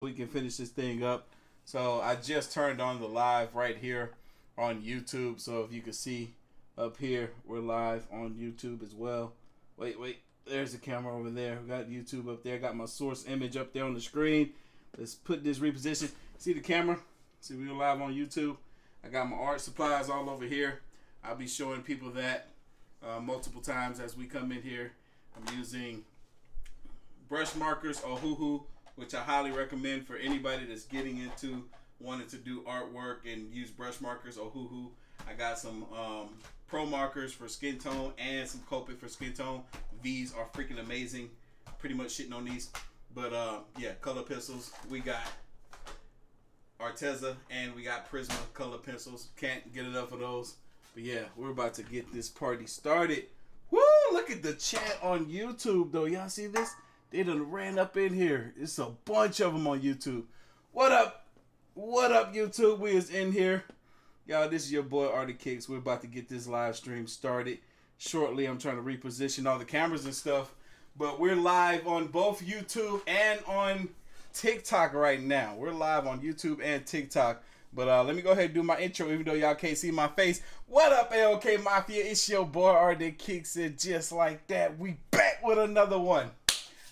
we can finish this thing up. So I just turned on the live right here on YouTube. So if you can see up here, we're live on YouTube as well. Wait. There's the camera over there. We got YouTube up there. Got my source image up there on the screen. Let's put this reposition. See the camera? See, we're live on YouTube. I got my art supplies all over here. I'll be showing people that multiple times as we come in here. I'm using brush markers, Ohuhu, which I highly recommend for anybody that's getting into wanting to do artwork and use brush markers, Ohuhu. I got some pro markers for skin tone and some Copic for skin tone. These are freaking amazing. Pretty much shitting on these. But yeah, color pencils. We got Arteza and we got Prisma color pencils. Can't get enough of those. But yeah, we're about to get this party started. Woo! Look at the chat on YouTube though. Y'all see this? They done ran up in here. It's a bunch of them on YouTube. What up? What up, YouTube? We is in here. Y'all, this is your boy Artofkickz. We're about to get this live stream started shortly. I'm trying to reposition all the cameras and stuff. But we're live on both YouTube and on TikTok right now. We're live on YouTube and TikTok. But let me go ahead and do my intro, even though y'all can't see my face. What up, LK Mafia? It's your boy Artofkickz, and just like that, we back with another one.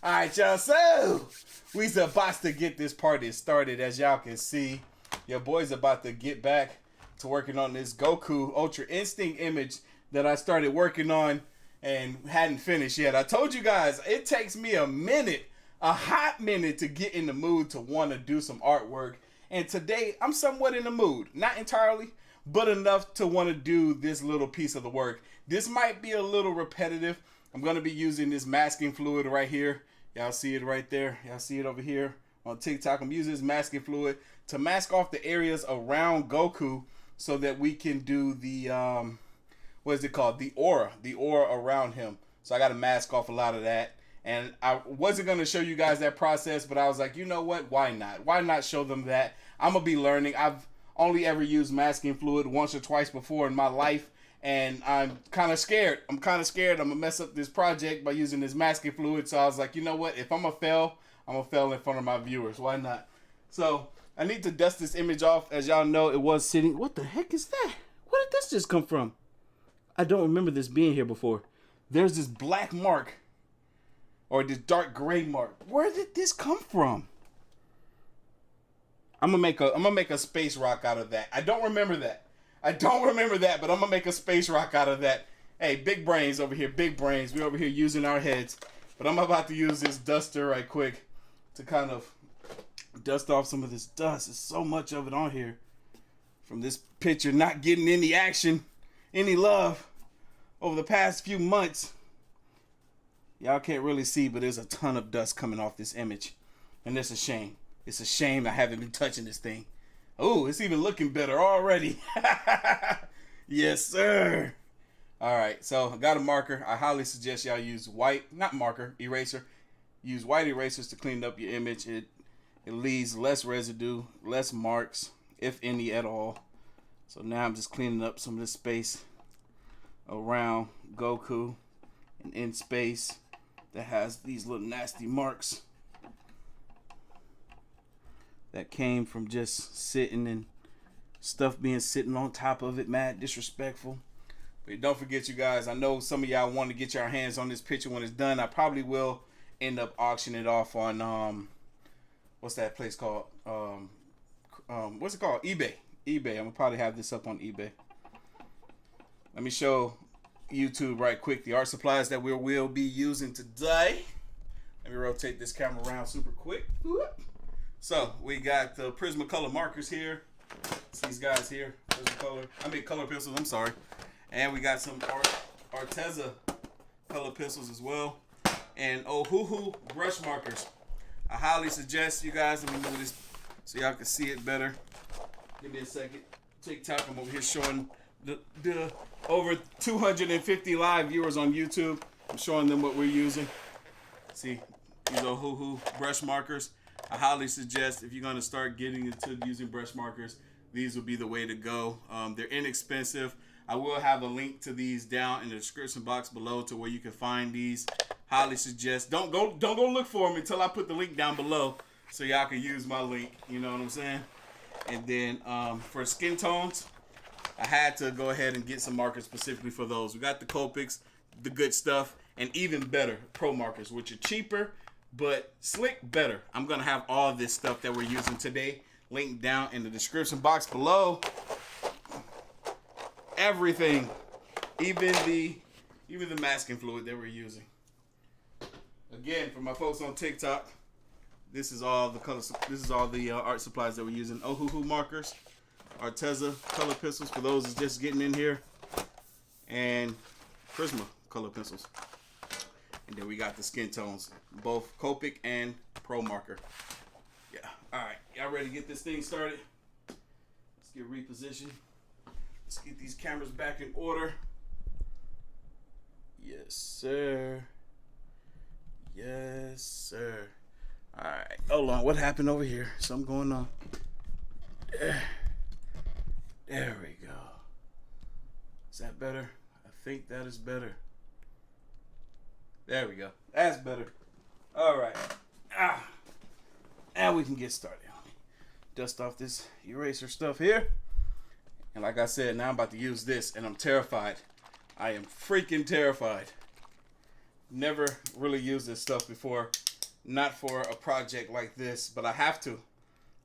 All right, y'all. So we's about to get this party started. As y'all can see, your boy's about to get back to working on this Goku Ultra Instinct image that I started working on and hadn't finished yet. I told you guys it takes me a minute, a hot minute, to get in the mood to want to do some artwork. And today I'm somewhat in the mood, not entirely, but enough to want to do this little piece of the work. This might be a little repetitive. I'm going to be using this masking fluid right here. Y'all see it right there. Y'all see it over here on TikTok. I'm using this masking fluid to mask off the areas around Goku so that we can do the, what is it called? The aura around him. So I got to mask off a lot of that. And I wasn't going to show you guys that process, but I was like, you know what? Why not? Why not show them that? I'm going to be learning. I've only ever used masking fluid once or twice before in my life. And I'm kind of scared. I'm going to mess up this project by using this masking fluid. So I was like, you know what? If I'm going to fail, I'm going to fail in front of my viewers. Why not? So I need to dust this image off. As y'all know, it was sitting. What the heck is that? Where did this just come from? I don't remember this being here before. There's this black mark. Or this dark gray mark. Where did this come from? I'm gonna make a space rock out of that. I don't remember that, but I'm gonna make a space rock out of that. Hey, big brains over here, big brains. We over here using our heads. But I'm about to use this duster right quick to kind of dust off some of this dust. There's so much of it on here from this picture not getting any action, any love over the past few months. Y'all can't really see, but there's a ton of dust coming off this image. And it's a shame. It's a shame I haven't been touching this thing. Oh, it's even looking better already. Yes, sir. All right, so I got a marker. I highly suggest y'all use white, not marker, eraser. Use white erasers to clean up your image. It leaves less residue, less marks, if any at all. So now I'm just cleaning up some of this space around Goku and in space that has these little nasty marks that came from just sitting and stuff being sitting on top of it. Mad disrespectful. But don't forget, you guys, I know some of y'all want to get your hands on this picture when it's done. I probably will end up auctioning it off on what's that place called? What's it called? eBay. I'm gonna probably have this up on eBay. Let me show YouTube right quick the art supplies that we will be using today. Let me rotate this camera around super quick. So we got the Prismacolor markers here. It's these guys here. Color pencils, I'm sorry. And we got some Arteza color pencils as well. And Ohuhu brush markers. I highly suggest you guys, let me move this so y'all can see it better. Give me a second. TikTok, I'm over here showing the over 250 live viewers on YouTube. I'm showing them what we're using. See, these are Ohuhu brush markers. I highly suggest if you're going to start getting into using brush markers, these will be the way to go. They're inexpensive. I will have a link to these down in the description box below to where you can find these. Highly suggest. Don't go look for them until I put the link down below. so y'all can use my link. You know what I'm saying? And then for skin tones, I had to go ahead and get some markers specifically for those. We got the Copics, the good stuff, and even better pro markers, which are cheaper but slick better. I'm gonna have all this stuff that we're using today linked down in the description box below. Everything, even the masking fluid that we're using. Again, for my folks on TikTok, this is all the colors. This is all the art supplies that we're using. Ohuhu markers, Arteza color pencils for those who's just getting in here, and Prisma color pencils. And then we got the skin tones, both Copic and Pro Marker. Yeah. All right. Y'all ready to get this thing started? Let's get repositioned. Let's get these cameras back in order. Yes, sir. Yes, sir. All right. Hold on. What happened over here? Something going on. There we go. Is that better? I think that is better. There we go. That's better. All right. Now we can get started. Dust off this eraser stuff here. And like I said, now I'm about to use this, and I'm terrified. I am freaking terrified. Never really used this stuff before. Not for a project like this, but I have to.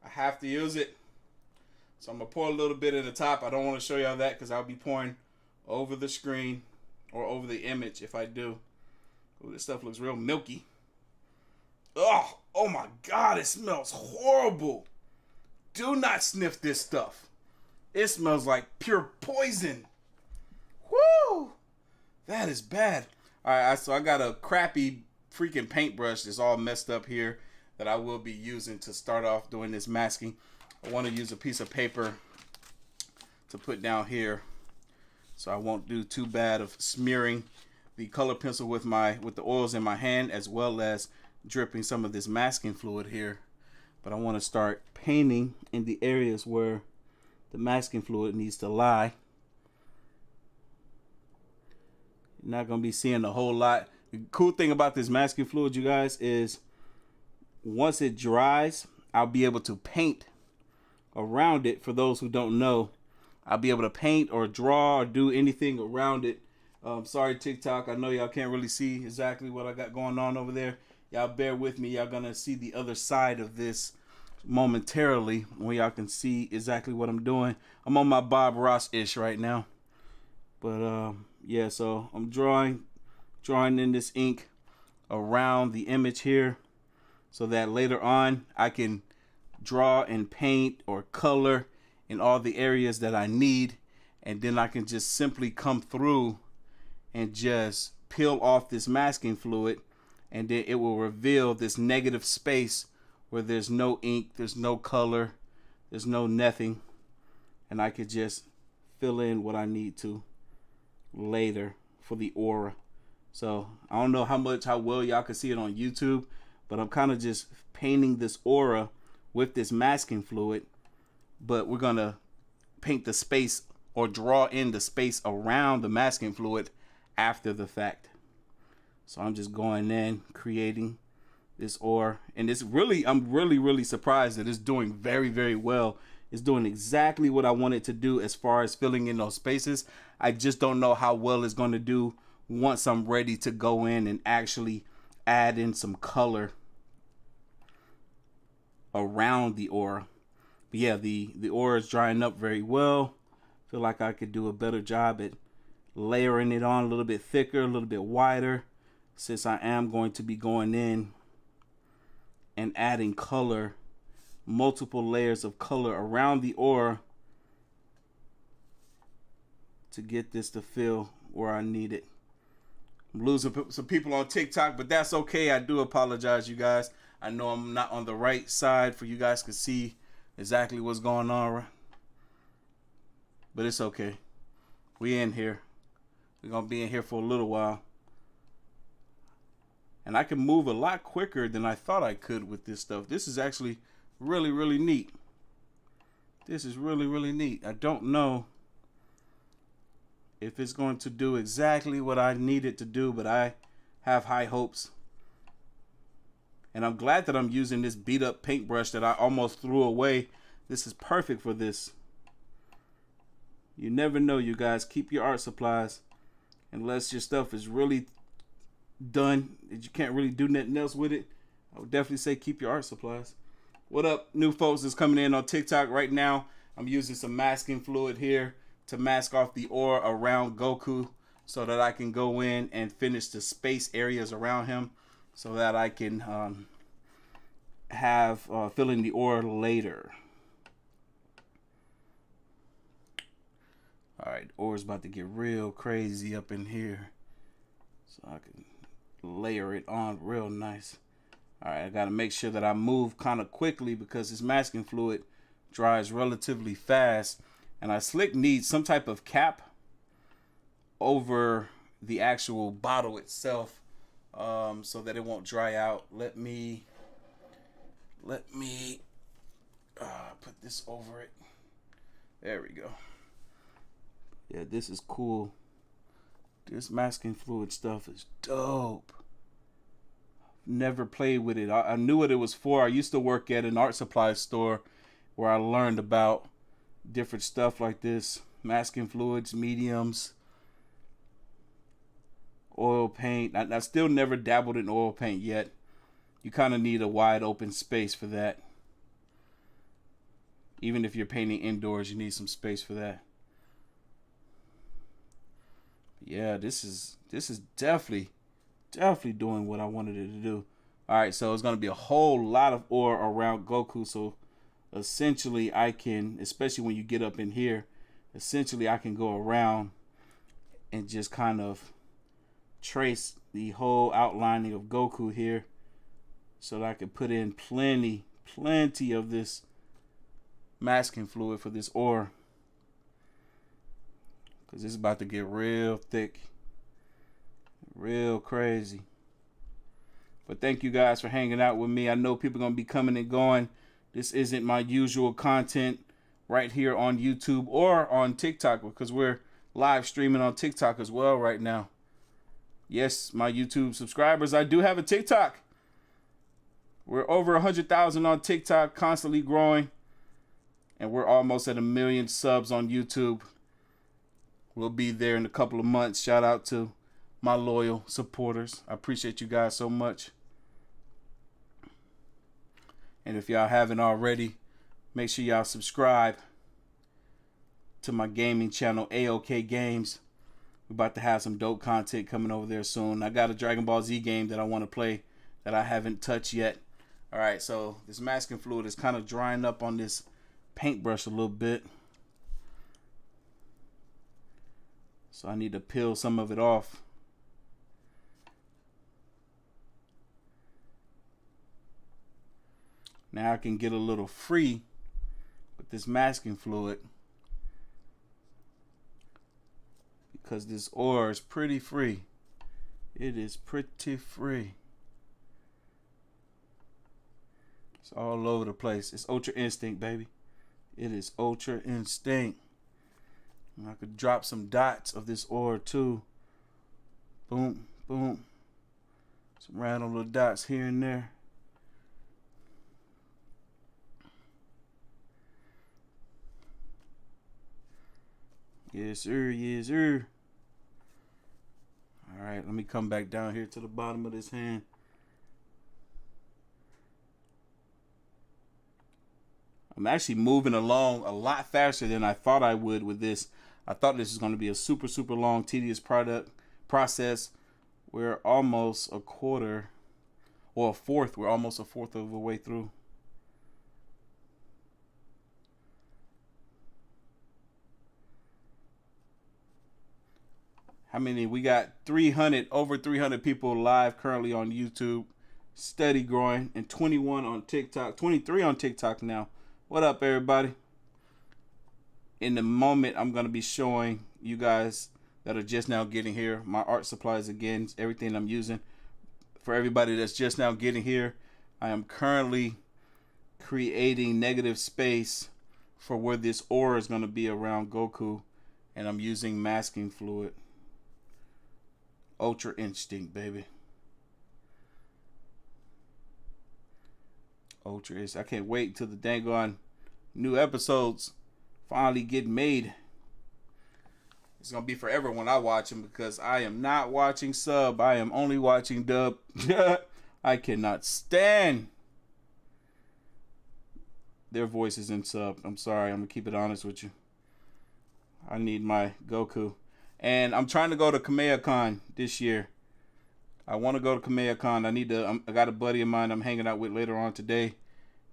I have to use it. So I'm going to pour a little bit at the top. I don't want to show y'all that because I'll be pouring over the screen or over the image if I do. Ooh, this stuff looks real milky. Oh my God, it smells horrible. Do not sniff this stuff. It smells like pure poison. Woo! That is bad. All right, so I got a crappy freaking paintbrush that's all messed up here that I will be using to start off doing this masking. I want to use a piece of paper to put down here so I won't do too bad of smearing the color pencil with the oils in my hand, as well as dripping some of this masking fluid here. But I want to start painting in the areas where the masking fluid needs to lie. You're not going to be seeing a whole lot. The cool thing about this masking fluid, you guys, is once it dries, I'll be able to paint around it. For those who don't know, I'll be able to paint or draw or do anything around it. Sorry, TikTok. I know y'all can't really see exactly what I got going on over there. Y'all bear with me. Y'all gonna see the other side of this momentarily when y'all can see exactly what I'm doing. I'm on my Bob Ross-ish right now. But yeah, so I'm drawing in this ink around the image here so that later on I can draw and paint or color in all the areas that I need, and then I can just simply come through and just peel off this masking fluid, and then it will reveal this negative space where there's no ink, there's no color, there's no nothing, and I could just fill in what I need to later for the aura. So I don't know how well y'all can see it on YouTube, but I'm kind of just painting this aura with this masking fluid, but we're gonna paint the space or draw in the space around the masking fluid after the fact. So I'm just going in, creating this aura, and I'm really surprised that it's doing very, very well. It's doing exactly what I want it to do as far as filling in those spaces. I just don't know how well it's going to do once I'm ready to go in and actually add in some color around the aura. But yeah, the aura is drying up very well. Feel like I could do a better job at layering it on a little bit thicker, a little bit wider, since I am going to be going in and adding color, multiple layers of color around the aura to get this to fill where I need it. I'm losing some people on TikTok, but that's okay. I do apologize, you guys. I know I'm not on the right side for you guys to see exactly what's going on, but it's okay. We in here. We're gonna be in here for a little while, and I can move a lot quicker than I thought I could with this stuff. This is actually really neat. This is really neat. I don't know if it's going to do exactly what I need it to do, but I have high hopes. And I'm glad that I'm using this beat up paintbrush that I almost threw away. This is perfect for this. You never know, you guys. Keep your art supplies. Unless your stuff is really done, that you can't really do nothing else with it, I would definitely say keep your art supplies. What up, new folks that's coming in on TikTok right now? I'm using some masking fluid here to mask off the aura around Goku so that I can go in and finish the space areas around him so that I can have fill in the aura later. Alright, the aura's about to get real crazy up in here so I can layer it on real nice. Alright, I gotta make sure that I move kind of quickly because this masking fluid dries relatively fast, and I slick need some type of cap over the actual bottle itself so that it won't dry out. Let me put this over it. There we go. Yeah, this is cool. This masking fluid stuff is dope. Never played with it. I knew what it was for. I used to work at an art supply store where I learned about different stuff like this. Masking fluids, mediums, oil paint. I still never dabbled in oil paint yet. You kind of need a wide open space for that. Even if you're painting indoors, you need some space for that. Yeah, this is definitely doing what I wanted it to do. All right, so it's going to be a whole lot of aura around Goku. So essentially I can, especially when you get up in here, essentially I can go around and just kind of trace the whole outlining of Goku here so that I can put in plenty of this masking fluid for this aura. Because it's about to get real thick. Real crazy. But thank you guys for hanging out with me. I know people are going to be coming and going. This isn't my usual content right here on YouTube or on TikTok because we're live streaming on TikTok as well right now. Yes, my YouTube subscribers, I do have a TikTok. We're over 100,000 on TikTok, constantly growing. And we're almost at 1 million subs on YouTube. We'll be there in a couple of months. Shout out to my loyal supporters. I appreciate you guys so much. And if y'all haven't already, make sure y'all subscribe to my gaming channel, AOK Games. We're about to have some dope content coming over there soon. I got a Dragon Ball Z game that I want to play that I haven't touched yet. All right, so this masking fluid is kind of drying up on this paintbrush a little bit. So I need to peel some of it off. Now I can get a little free with this masking fluid because this aura is pretty free. It is pretty free. It's all over the place. It's Ultra Instinct, baby. It is Ultra Instinct. And I could drop some dots of this aura too. Boom, boom. Some random little dots here and there. Yes, sir. Yes, sir. All right, let me come back down here to the bottom of this hand. I'm actually moving along a lot faster than I thought I would with this. I thought this was going to be a super long, tedious process. We're almost a quarter or a fourth. We're almost a fourth of the way through. How many? We got 300, over 300 people live currently on YouTube. Steady growing. And 21 on TikTok. 23 on TikTok now. What up, everybody? In the moment, I'm going to be showing you guys that are just now getting here my art supplies again, everything I'm using. For everybody that's just now getting here, I am currently creating negative space for where this aura is going to be around Goku, and I'm using masking fluid. Ultra Instinct, baby. Ultra-ish. I can't wait until the dang on new episodes finally get made. It's going to be forever when I watch them because I am not watching sub. I am only watching dub. I cannot stand their voices in sub. I'm sorry. I'm going to keep it honest with you. I need my Goku. And I'm trying to go to Kamehacon this year. I want to go to Kamehacon. I got a buddy of mine I'm hanging out with later on today.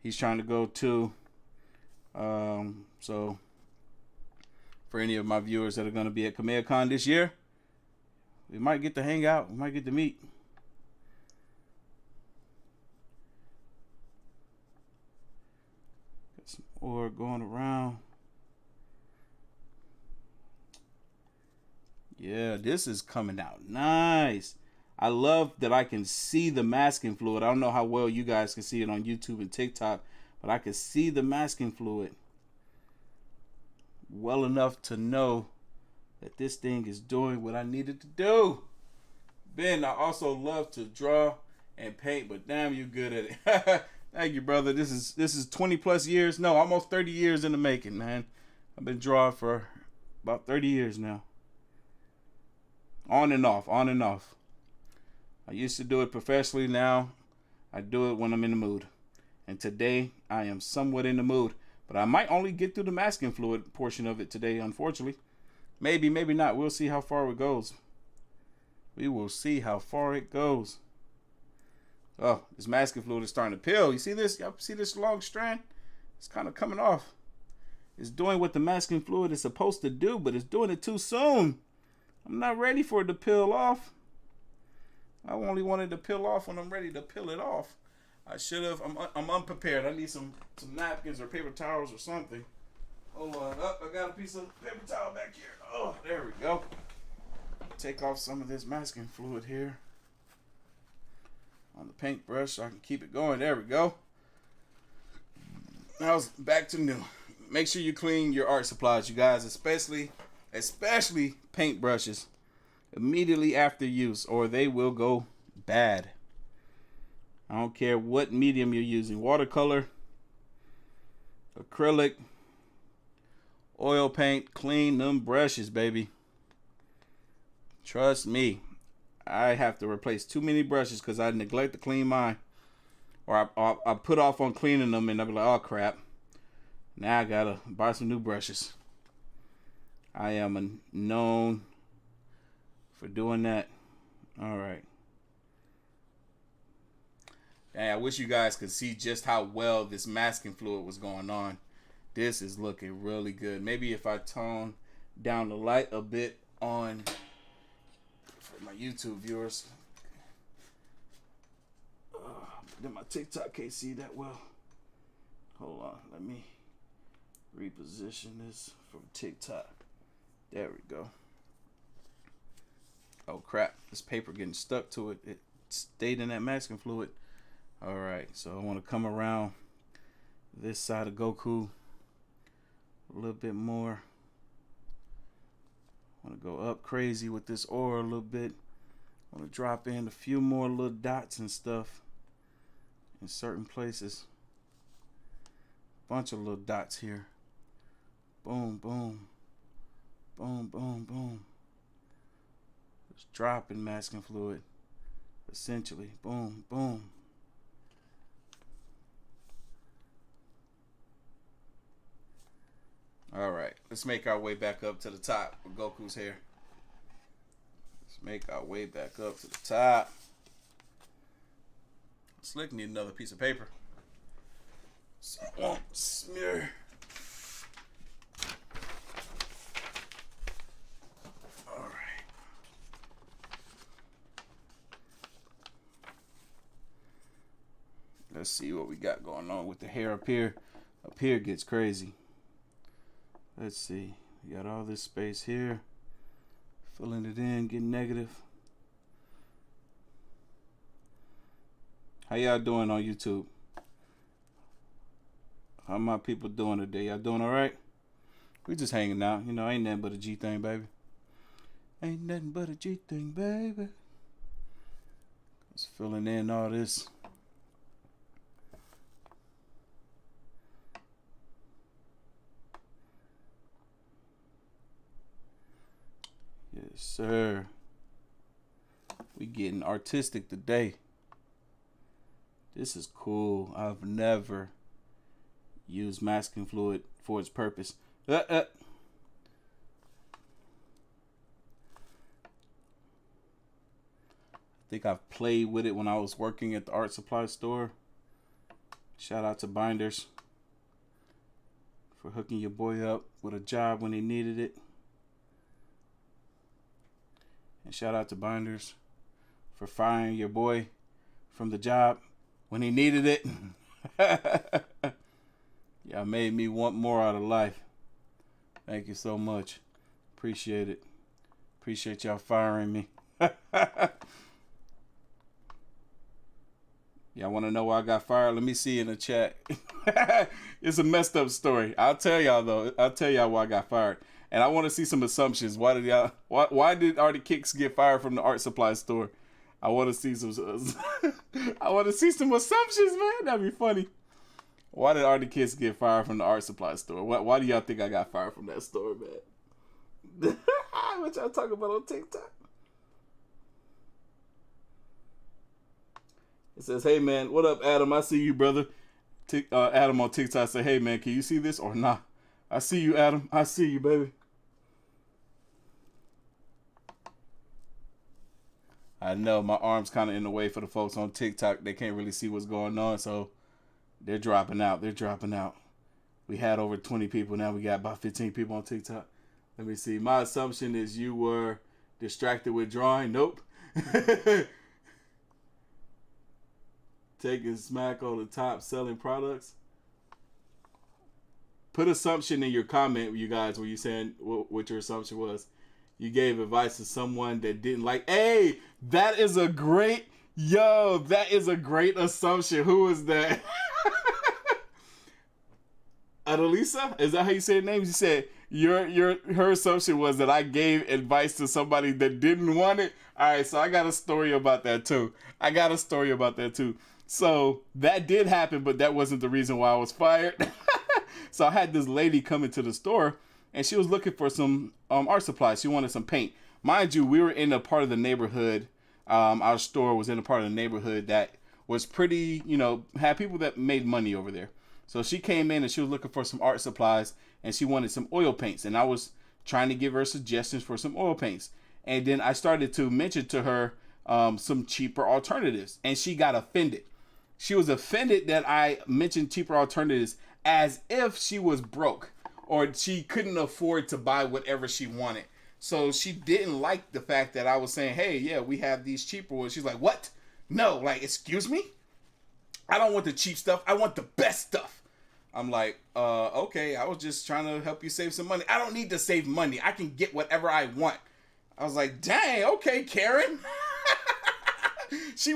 He's trying to go too. So for any of my viewers that are going to be at Kamehacon this year, we might get to hang out. We might get to meet. Got some ore going around. Yeah, this is coming out nice. I love that I can see the masking fluid. I don't know how well you guys can see it on YouTube and TikTok, but I can see the masking fluid well enough to know that this thing is doing what I needed to do. Ben, I also love to draw and paint, but damn, you good at it. Thank you, brother. This is 20 plus years. No, almost 30 years in the making, man. I've been drawing for about 30 years now. On and off, on and off. I used to do it professionally. Now I do it when I'm in the mood. And today I am somewhat in the mood. But I might only get through the masking fluid portion of it today, unfortunately. Maybe, maybe not. We'll see how far it goes. We will see how far it goes. Oh, this masking fluid is starting to peel. You see this? Y'all see this long strand? It's kind of coming off. It's doing what the masking fluid is supposed to do, but it's doing it too soon. I'm not ready for it to peel off. I only wanted to peel off when I'm ready to peel it off. I should have. I'm unprepared. I need some napkins or paper towels or something. Hold on. Oh, I got a piece of paper towel back here. Oh, there we go. Take off some of this masking fluid here on the paintbrush so I can keep it going. There we go. Now it's back to new. Make sure you clean your art supplies, you guys, especially paintbrushes, immediately after use, or they will go bad. I don't care what medium you're using, watercolor, acrylic, oil paint, clean them brushes, baby. Trust me, I have to replace too many brushes because I neglect to clean mine, or I put off on cleaning them and I'll be like, oh crap, now I gotta buy some new brushes. I am known for doing that. All right. Dang, I wish you guys could see just how well this masking fluid was going on. This is looking really good. Maybe if I tone down the light a bit on for my YouTube viewers. Then my TikTok can't see that well. Hold on. Let me reposition this from TikTok. There we go. Oh crap, this paper getting stuck to it. It stayed in that masking fluid. Alright, so I want to come around this side of Goku a little bit more. I want to go up crazy with this aura a little bit. I want to drop in a few more little dots and stuff in certain places. Bunch of little dots here. Boom, boom. Boom, boom, boom. Just dropping masking fluid. Essentially. Boom, boom. Alright, let's make our way back up to the top with Goku's hair. Let's make our way back up to the top. Slick need another piece of paper, so I won't smear. Alright. Let's see what we got going on with the hair up here. Up here gets crazy. Let's see. We got all this space here. Filling it in, getting negative. How y'all doing on YouTube? How my people doing today? Y'all doing all right? We just hanging out. You know, ain't nothing but a G thing, baby. Ain't nothing but a G thing, baby. Just filling in all this. Yes, sir. We getting artistic today. This is cool. I've never used masking fluid for its purpose. I think I've played with it when I was working at the art supply store. Shout out to Binders for hooking your boy up with a job when he needed it. And shout out to Binders for firing your boy from the job when he needed it. Y'all made me want more out of life. Thank you so much. Appreciate it. Appreciate y'all firing me. Y'all want to know why I got fired? Let me see in the chat. It's a messed up story. I'll tell y'all though. I'll tell y'all why I got fired. And I want to see some assumptions. Why did Artofkickz get fired from the art supply store? I want to see some. I want to see some assumptions, man. That'd be funny. Why did Artofkickz get fired from the art supply store? Why do y'all think I got fired from that store, man? What y'all talking about on TikTok? It says, "Hey man, what up, Adam? I see you, brother." Adam on TikTok said, "Hey man, can you see this or not?" I see you, Adam. I see you, baby. I know my arm's kind of in the way for the folks on TikTok. They can't really see what's going on, so they're dropping out. They're dropping out. We had over 20 people. Now we got about 15 people on TikTok. Let me see. My assumption is you were distracted with drawing. Nope. Taking smack on the top selling products. Put assumption in your comment, you guys, where you saying what your assumption was. You gave advice to someone that didn't like. Hey, that is a great, that is a great assumption. Who is that? Annalisa? Is that how you say her name? You said her assumption was that I gave advice to somebody that didn't want it. All right, so I got a story about that too. So that did happen, but that wasn't the reason why I was fired. So I had this lady come into the store, and she was looking for some art supplies. She wanted some paint. Mind you, we were in a part of the neighborhood. Our store was in a part of the neighborhood that was pretty, had people that made money over there. So she came in and she was looking for some art supplies, and she wanted some oil paints. And I was trying to give her suggestions for some oil paints. And then I started to mention to her some cheaper alternatives, and she got offended. She was offended that I mentioned cheaper alternatives as if she was broke or she couldn't afford to buy whatever she wanted. So she didn't like the fact that I was saying, hey, yeah, we have these cheaper ones. She's like, what? No, like, excuse me? I don't want the cheap stuff. I want the best stuff. I'm like, okay, I was just trying to help you save some money. I don't need to save money. I can get whatever I want. I was like, dang, okay, Karen. She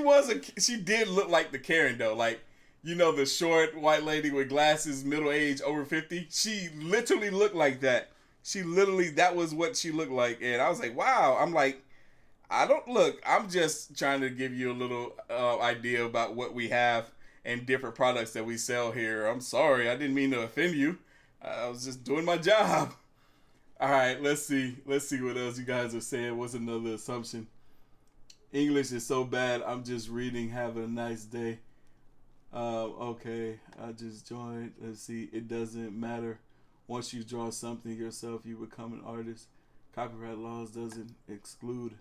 did look like the Karen though. Like, the short white lady with glasses, middle age, over 50. She literally looked like that. That was what she looked like. And I was like, wow. I'm like, I'm just trying to give you a little idea about what we have and different products that we sell here. I'm sorry. I didn't mean to offend you. I was just doing my job. All right, let's see what else you guys are saying. What's another assumption? English is so bad. I'm just reading. Have a nice day. Okay, I just joined. Let's see. It doesn't matter. Once you draw something yourself, you become an artist. Copyright laws doesn't exclude.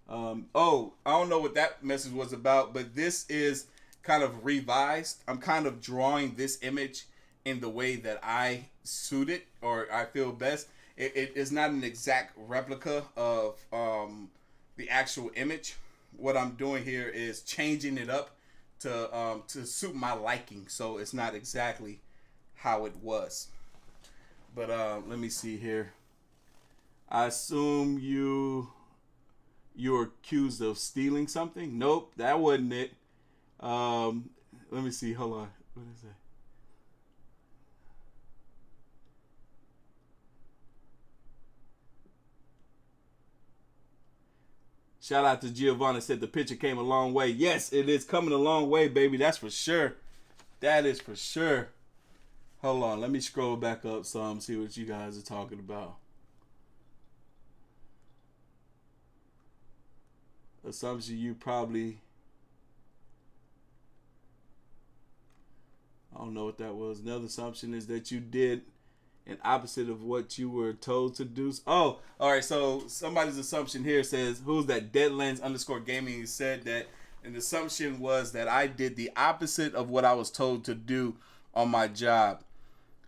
I don't know what that message was about, but this is kind of revised. I'm kind of drawing this image in the way that I suit it or I feel best. It is not an exact replica of the actual image. What I'm doing here is changing it up to suit my liking, so it's not exactly how it was. But let me see here. I assume you're accused of stealing something. Nope, that wasn't it. Let me see. Hold on. What is that? Shout out to Giovanna, said the picture came a long way. Yes, it is coming a long way, baby. That's for sure. That is for sure. Hold on. Let me scroll back up some, see what you guys are talking about. assumption you probably, I don't know what that was. Another assumption is that you did an opposite of what you were told to do. Oh, all right. So somebody's assumption here says, who's that? Deadlands_gaming said that an assumption was that I did the opposite of what I was told to do on my job.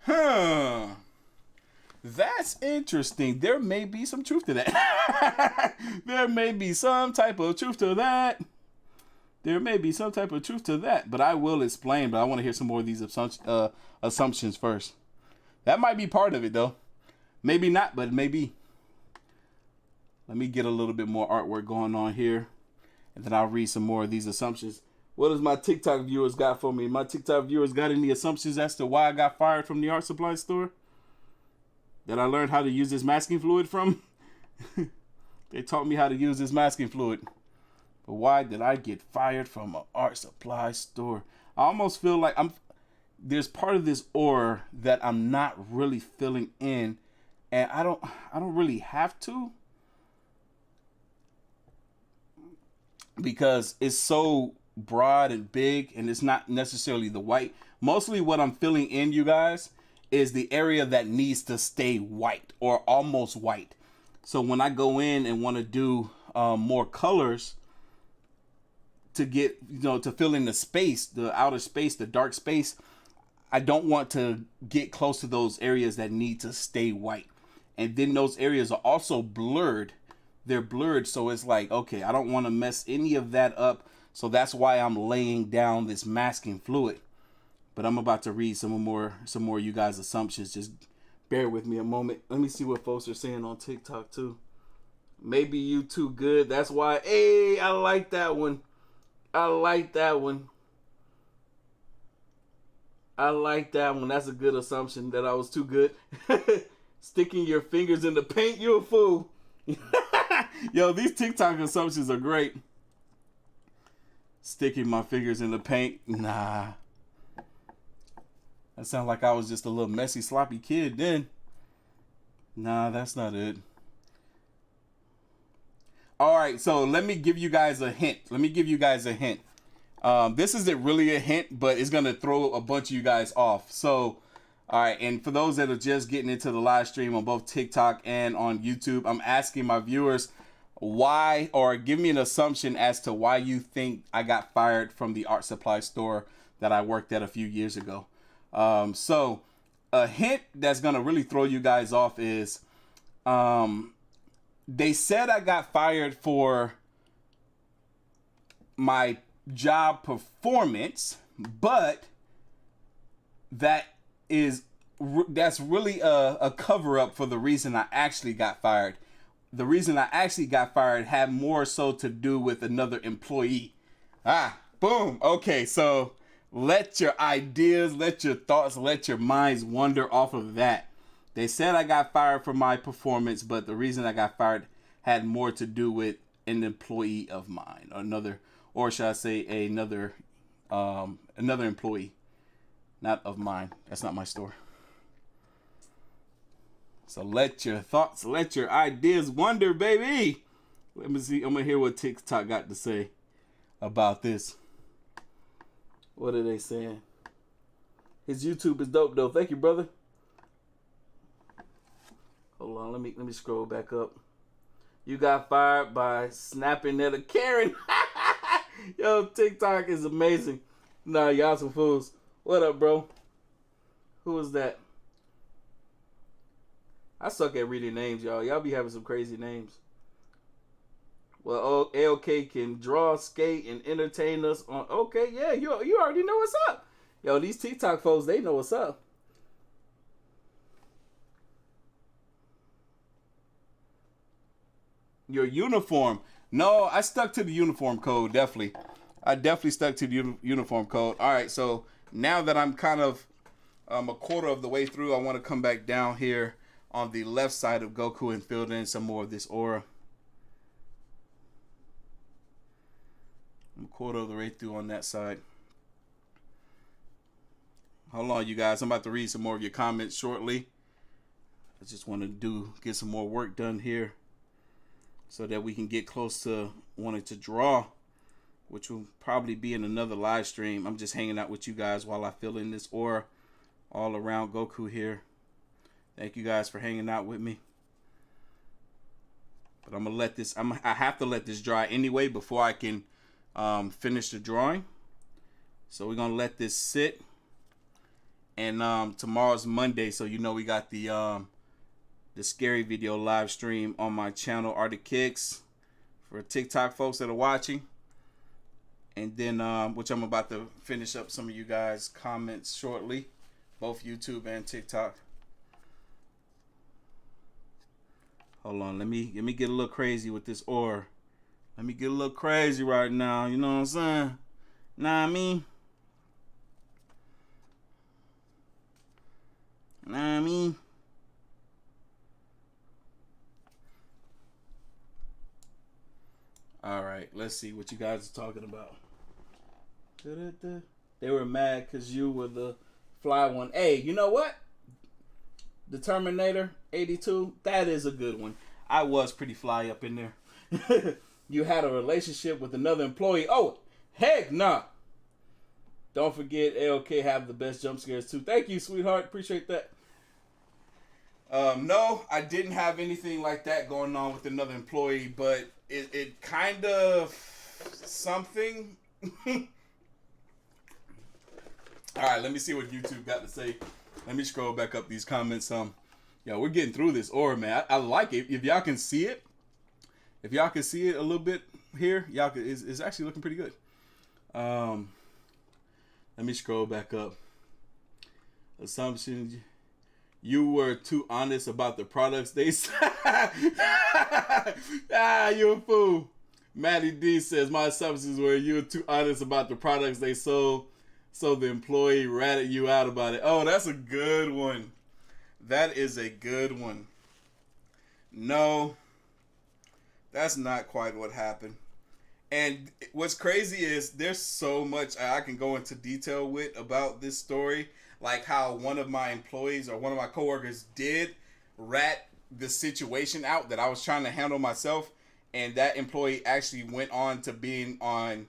Huh. That's interesting. There may be some truth to that. There may be some type of truth to that. There may be some type of truth to that, but I will explain. But I want to hear some more of these assumptions first. That might be part of it, though. Maybe not, but maybe. Let me get a little bit more artwork going on here, and then I'll read some more of these assumptions. What does my TikTok viewers got for me? My TikTok viewers got any assumptions as to why I got fired from the art supply store that I learned how to use this masking fluid from? They taught me how to use this masking fluid. But why did I get fired from an art supply store? I almost feel like there's part of this aura that I'm not really filling in, and I don't really have to, because it's so broad and big, and it's not necessarily the white. Mostly what I'm filling in, you guys, is the area that needs to stay white or almost white. So when I go in and want to do more colors to get, to fill in the space, the outer space, the dark space, I don't want to get close to those areas that need to stay white. And then those areas are also blurred. They're blurred, so it's like, okay, I don't want to mess any of that up. So that's why I'm laying down this masking fluid. But I'm about to read some more of you guys' assumptions. Just bear with me a moment. Let me see what folks are saying on TikTok too. Maybe you too good. That's why. Hey, I like that one. I like that one. I like that one. That's a good assumption, that I was too good. Sticking your fingers in the paint, you a fool. Yo, these TikTok assumptions are great. Sticking my fingers in the paint. Nah. That sounds like I was just a little messy, sloppy kid then. Nah, that's not it. All right, so let me give you guys a hint. This isn't really a hint, but it's going to throw a bunch of you guys off. So, all right, and for those that are just getting into the live stream on both TikTok and on YouTube, I'm asking my viewers why, or give me an assumption as to why you think I got fired from the art supply store that I worked at a few years ago. So a hint that's going to really throw you guys off is they said I got fired for my job performance, but that's really a cover-up for the reason I actually got fired. The reason I actually got fired had more so to do with another employee. Boom. Okay, so let your ideas, let your thoughts, let your minds wander off of that. They said I got fired for my performance, but the reason I got fired had more to do with an employee of mine, or should I say another employee, not of mine. That's not my store. So let your thoughts, let your ideas wander, baby. Let me see. I'm gonna hear what TikTok got to say about this. What are they saying? His YouTube is dope though. Thank you, brother. Hold on, let me scroll back up. You got fired by snapping at a Karen. Yo, TikTok is amazing. Nah, y'all some fools. What up, bro? Who is that? I suck at reading names, y'all. Y'all be having some crazy names. Well, LK can draw, skate, and entertain us on. Okay, yeah, you already know what's up. Yo, these TikTok folks, they know what's up. Your uniform. No, I stuck to the uniform code, definitely. I definitely stuck to the uniform code. All right, so now that I'm kind of a quarter of the way through, I want to come back down here on the left side of Goku and fill in some more of this aura. I'm a quarter of the way through on that side. Hold on, you guys. I'm about to read some more of your comments shortly. I just want to get some more work done here. so that we can get close to wanting to draw, which will probably be in another live stream. I'm just hanging out with you guys while I fill in this aura all around Goku here. Thank you guys for hanging out with me. But I'm gonna let this. I have to let this dry anyway before I can finish the drawing. So we're gonna let this sit. And tomorrow's Monday, so you know we got the scary video live stream on my channel, Artofkickz, for TikTok folks that are watching. And then, which I'm about to finish up some of you guys' comments shortly, both YouTube and TikTok. Hold on, let me get a little crazy with this aura. Let me get a little crazy right now. You know what I'm saying? Nah, I mean. Nah, I mean. All right, let's see what you guys are talking about. They were mad because you were the fly one. Hey, you know what? The Terminator 82, that is a good one. I was pretty fly up in there. You had a relationship with another employee. Oh, heck nah. Don't forget, ALK have the best jump scares too. Thank you, sweetheart. Appreciate that. No, I didn't have anything like that going on with another employee, but it kind of something. All right, let me see what YouTube got to say. Let me scroll back up these comments. Yeah, we're getting through this aura, man. I like it. If y'all can see it, if y'all can see it a little bit here, y'all can, it's actually looking pretty good. Let me scroll back up. Assumptions. You were too honest about the products they sell. You're a fool. Maddie D says, my assumptions were you were too honest about the products they sold, so the employee ratted you out about it. Oh, that's a good one. That is a good one. No, that's not quite what happened. And what's crazy is there's so much I can go into detail with about this story. Like how one of my employees or one of my coworkers did rat the situation out that I was trying to handle myself. And that employee actually went on to being on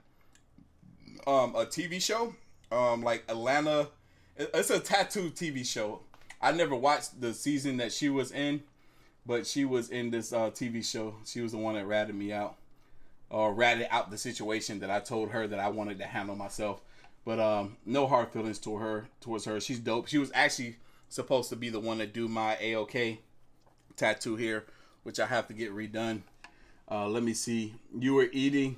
a TV show. Like Atlanta. It's a tattoo TV show. I never watched the season that she was in, but she was in this TV show. She was the one that ratted me out. Or ratted out the situation that I told her that I wanted to handle myself. But no hard feelings towards her. She's dope. She was actually supposed to be the one to do my AOK tattoo here, which I have to get redone. Let me see. You were eating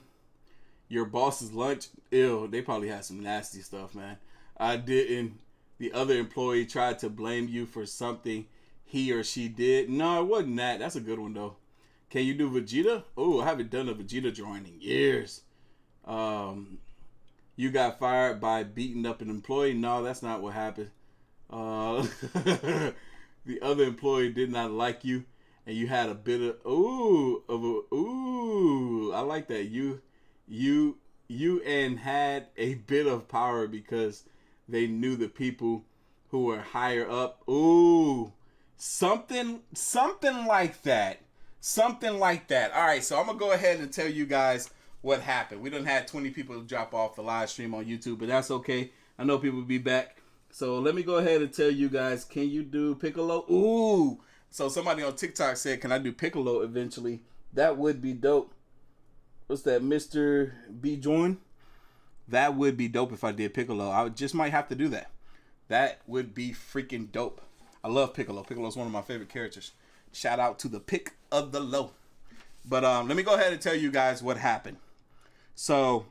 your boss's lunch. Ew, they probably had some nasty stuff, man. I didn't. The other employee tried to blame you for something he or she did. No, it wasn't that. That's a good one, though. Can you do Vegeta? Oh, I haven't done a Vegeta drawing in years. You got fired by beating up an employee. No, that's not what happened. The other employee did not like you, and you had a bit of I like that. You and had a bit of power because they knew the people who were higher up. Ooh, something like that. Something like that. All right, so I'm going to go ahead and tell you guys what happened. We done had 20 people drop off the live stream on YouTube, but that's okay. I know people will be back. So let me go ahead and tell you guys, can you do Piccolo? Ooh. So somebody on TikTok said, can I do Piccolo eventually? That would be dope. What's that, Mr. B. Join? That would be dope if I did Piccolo. I just might have to do that. That would be freaking dope. I love Piccolo. Piccolo's one of my favorite characters. Shout out to the pick of the low. But let me go ahead and tell you guys what happened. So,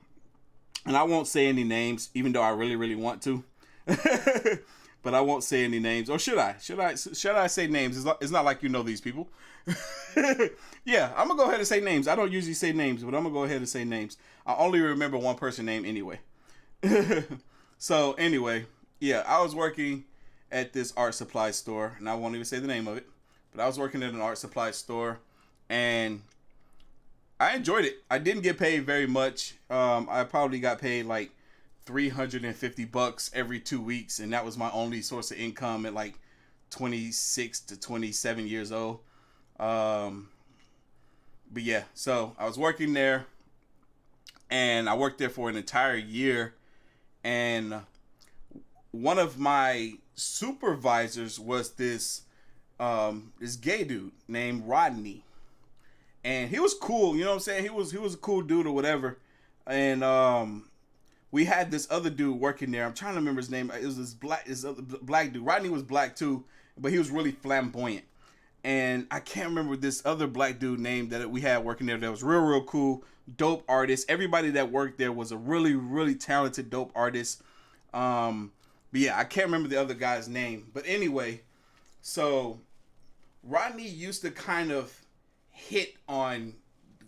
and I won't say any names, even though I really, really want to. But I won't say any names. Or should I? Should I say names? It's not like you know these people. Yeah, I'm going to go ahead and say names. I don't usually say names, but I'm going to go ahead and say names. I only remember one person name anyway. So, anyway, yeah, I was working at this art supply store, and I won't even say the name of it. But I was working at an art supply store, and I enjoyed it. I didn't get paid very much. I probably got paid like $350 every 2 weeks, and that was my only source of income at like 26 to 27 years old. but yeah, so I was working there, and I worked there for an entire year, and one of my supervisors was this gay dude named Rodney, and he was cool. You know what I'm saying? He was a cool dude or whatever, and we had this other dude working there. I'm trying to remember his name. It was this other black dude. Rodney was black too, but he was really flamboyant. And I can't remember this other black dude name that we had working there that was real cool, dope artist. Everybody that worked there was a really talented, dope artist. But yeah, I can't remember the other guy's name. But anyway, so Rodney used to kind of hit on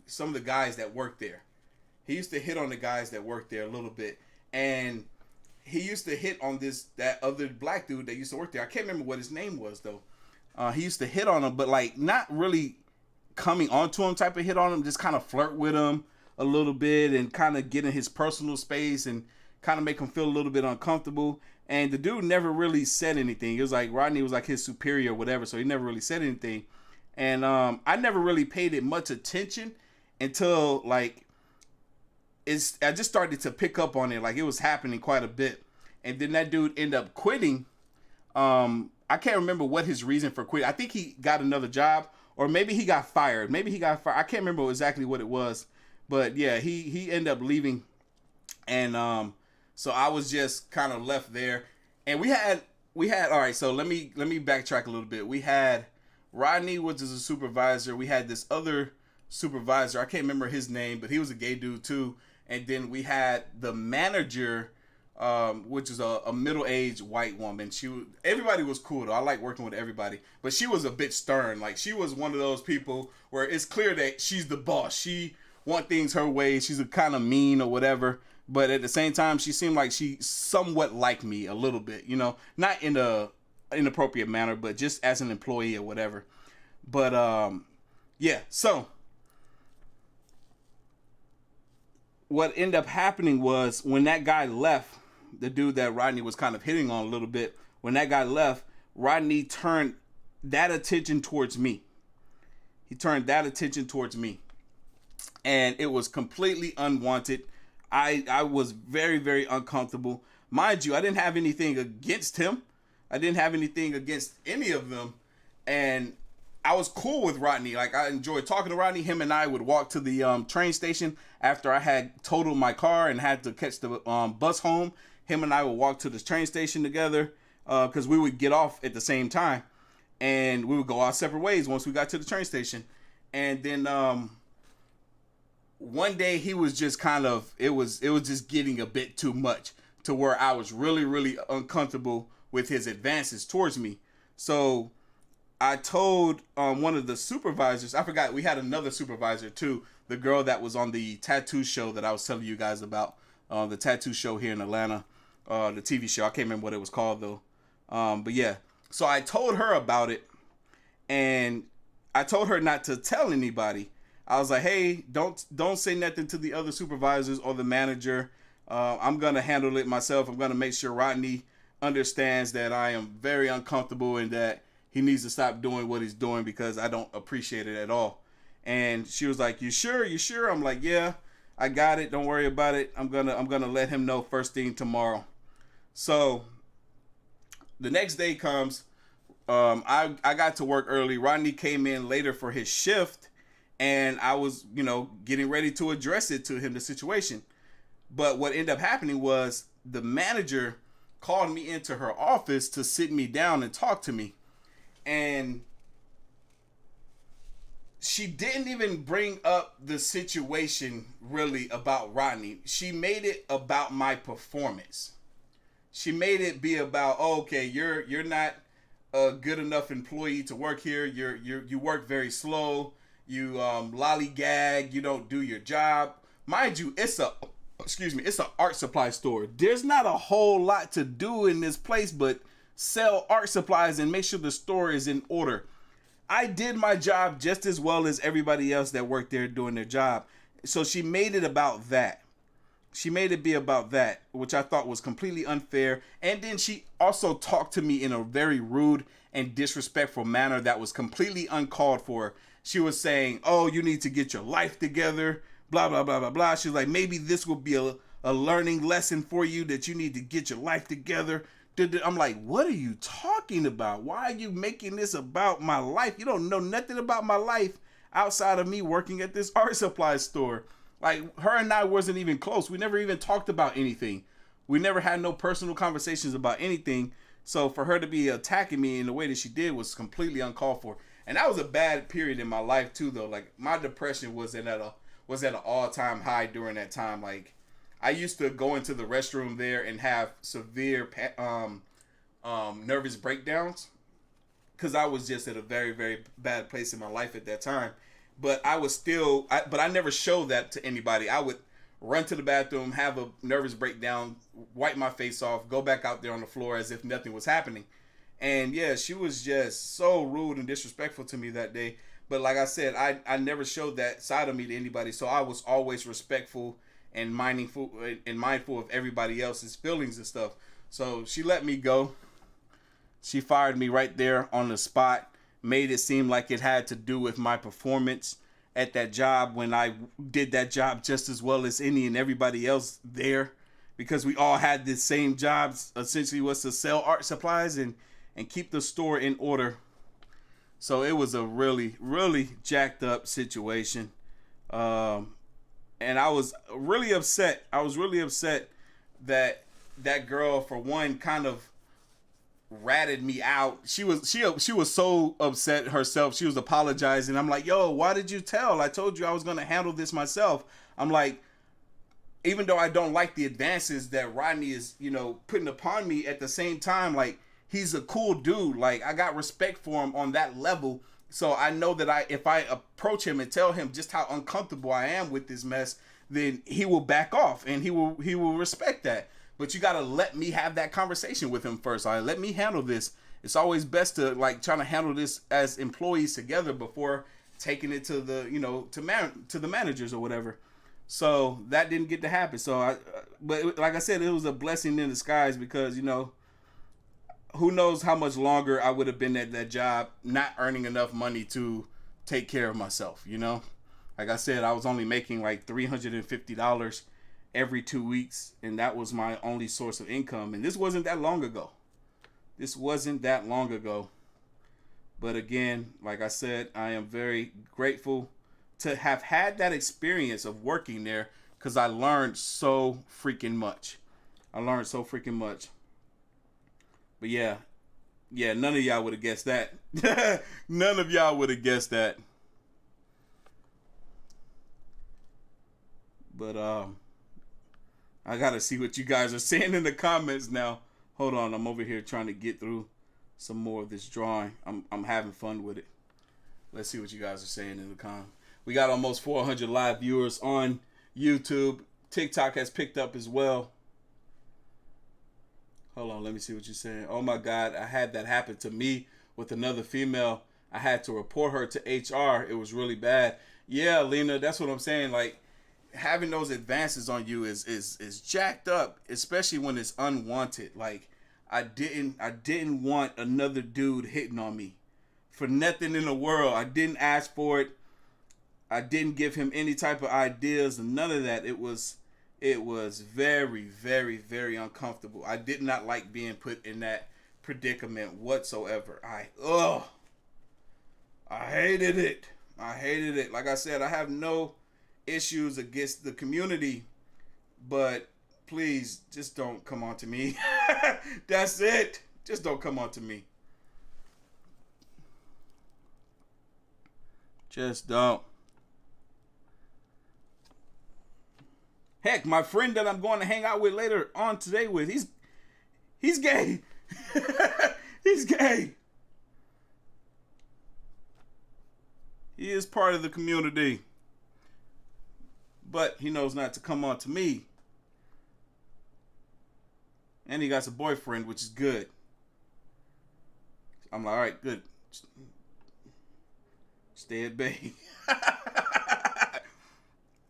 some of the guys that worked there. He used to hit on the guys that worked there a little bit. And he used to hit on that other black dude that used to work there. I can't remember what his name was, though. He used to hit on him, but like not really coming onto him type of hit on him, just kind of flirt with him a little bit and kind of get in his personal space and kind of make him feel a little bit uncomfortable. And the dude never really said anything. It was like Rodney was like his superior or whatever, so he never really said anything. And I never really paid it much attention until like I just started to pick up on it. Like it was happening quite a bit. And then that dude ended up quitting. I can't remember what his reason for quitting. I think he got another job, or maybe he got fired. I can't remember exactly what it was, but yeah, he ended up leaving, and so I was just kind of left there. And we had all right. So let me backtrack a little bit. We had Rodney, which is a supervisor. We had this other supervisor. I can't remember his name, but he was a gay dude too. And then we had the manager, which is a middle-aged white woman. Everybody was cool though. I like working with everybody, but she was a bit stern. Like she was one of those people where it's clear that she's the boss. She want things her way. She's a kind of mean or whatever, but at the same time, she seemed like she somewhat liked me a little bit. You know, not in a inappropriate manner, but just as an employee or whatever. But yeah. So what ended up happening was when that guy left, the dude that Rodney was kind of hitting on a little bit, when that guy left, Rodney turned that attention towards me. He turned that attention towards me. And it was completely unwanted. I was very uncomfortable. Mind you, I didn't have anything against him. I didn't have anything against any of them. And I was cool with Rodney. Like I enjoyed talking to Rodney. Him and I would walk to the train station after I had totaled my car and had to catch the bus home. Him and I would walk to the train station together because we would get off at the same time, and we would go our separate ways once we got to the train station. And then one day he was just kind of it was just getting a bit too much to where I was really uncomfortable with his advances towards me. So I told one of the supervisors, I forgot we had another supervisor too, the girl that was on the tattoo show that I was telling you guys about, the tattoo show here in Atlanta, the TV show. I can't remember what it was called though. But yeah, so I told her about it, and I told her not to tell anybody. I was like, hey, don't say nothing to the other supervisors or the manager. I'm going to handle it myself. I'm going to make sure Rodney understands that I am very uncomfortable and that he needs to stop doing what he's doing because I don't appreciate it at all. And she was like, you sure? You sure? I'm like, yeah, I got it. Don't worry about it. I'm going to let him know first thing tomorrow. So the next day comes. I got to work early. Rodney came in later for his shift, and I was, getting ready to address it to him, the situation. But what ended up happening was the manager called me into her office to sit me down and talk to me. And she didn't even bring up the situation really about Rodney. She made it about my performance. She made it be about, oh, okay, you're not a good enough employee to work here. You work very slow. You lollygag. You don't do your job. Mind you, it's an art supply store. There's not a whole lot to do in this place but sell art supplies and make sure the store is in order. I did my job just as well as everybody else that worked there doing their job. So she made it about that. She made it be about that, which I thought was completely unfair. And then she also talked to me in a very rude and disrespectful manner that was completely uncalled for. she was saying, oh, you need to get your life together, blah, blah, blah, blah, blah. She's like, maybe this will be a learning lesson for you that you need to get your life together. I'm like, what are you talking about? Why are you making this about my life? You don't know nothing about my life outside of me working at this art supply store. Like, her and I wasn't even close. We never even talked about anything. We never had no personal conversations about anything. So for her to be attacking me in the way that she did was completely uncalled for. And that was a bad period in my life too, though. Like, my depression was at an all-time high during that time. Like, I used to go into the restroom there and have severe nervous breakdowns because I was just at a very, very bad place in my life at that time. But but I never showed that to anybody. I would run to the bathroom, have a nervous breakdown, wipe my face off, go back out there on the floor as if nothing was happening. And yeah, she was just so rude and disrespectful to me that day. But like I said, I never showed that side of me to anybody. So I was always respectful and mindful of everybody else's feelings and stuff. So she let me go. She fired me right there on the spot. Made it seem like it had to do with my performance at that job when I did that job just as well as any and everybody else there, because we all had the same jobs, essentially was to sell art supplies and keep the store in order. So it was a really, really jacked up situation. And I was really upset. I was really upset that that girl, for one, kind of ratted me out. She was so upset herself. She was apologizing. I'm like, yo, why did you tell? I told you I was going to handle this myself. I'm like, even though I don't like the advances that Rodney is, putting upon me, at the same time, like, he's a cool dude. Like, I got respect for him on that level. So I know that if I approach him and tell him just how uncomfortable I am with this mess, then he will back off and he will respect that. But you got to let me have that conversation with him first. All right, let me handle this. It's always best to trying to handle this as employees together before taking it to the, to the managers or whatever. So that didn't get to happen. So but like I said, it was a blessing in disguise because, who knows how much longer I would have been at that job, not earning enough money to take care of myself, Like I said, I was only making like $350 every 2 weeks, and that was my only source of income. And this wasn't that long ago. But again, like I said, I am very grateful to have had that experience of working there because I learned so freaking much. But yeah, none of y'all would have guessed that. None of y'all would have guessed that. But I gotta see what you guys are saying in the comments now. Hold on, I'm over here trying to get through some more of this drawing. I'm having fun with it. Let's see what you guys are saying in the comments. We got almost 400 live viewers on YouTube. TikTok has picked up as well. Hold on, let me see what you're saying. Oh my God, I had that happen to me with another female. I had to report her to HR. It was really bad. Yeah, Lena, that's what I'm saying. Like, having those advances on you is jacked up, especially when it's unwanted. Like, I didn't want another dude hitting on me for nothing in the world. I didn't ask for it. I didn't give him any type of ideas and none of that. It was very, very, very uncomfortable. I did not like being put in that predicament whatsoever. I hated it. Like I said, I have no issues against the community, but please just don't come on to me. That's it. Just don't come on to me. Just don't. Heck, my friend that I'm going to hang out with later on today with, he's gay. He's gay. He is part of the community. But he knows not to come on to me. And he got a boyfriend, which is good. I'm like, all right, good. Stay at bay.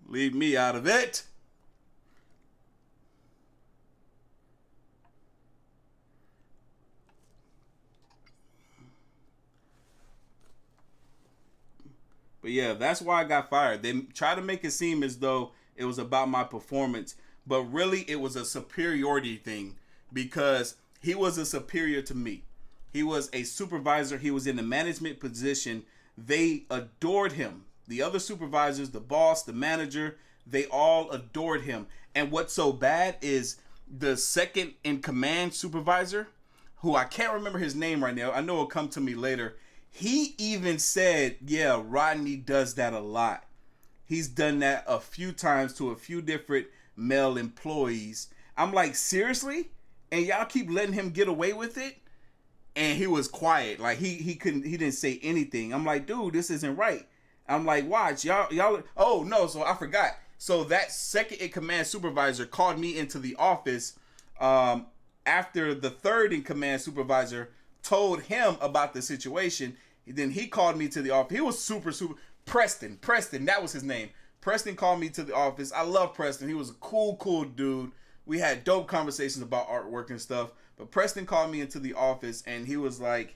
Leave me out of it. But yeah, that's why I got fired. They try to make it seem as though it was about my performance, but really it was a superiority thing because he was a superior to me. He was a supervisor. He was in a management position. They adored him. The other supervisors, the boss, the manager, they all adored him. And what's so bad is the second in command supervisor, who I can't remember his name right now. I know it'll come to me later. He even said, yeah, Rodney does that a lot. He's done that a few times to a few different male employees. I'm like, seriously? And y'all keep letting him get away with it? And he was quiet. Like he didn't say anything. I'm like, dude, this isn't right. I'm like, watch, y'all. Oh no, so I forgot. So that second in command supervisor called me into the office after the third in command supervisor told him about the situation. Then he called me to the office. He was super Preston, that was his name. Preston called me to the office. I love Preston. He was a cool dude. We had dope conversations about artwork and stuff. But Preston called me into the office and he was like,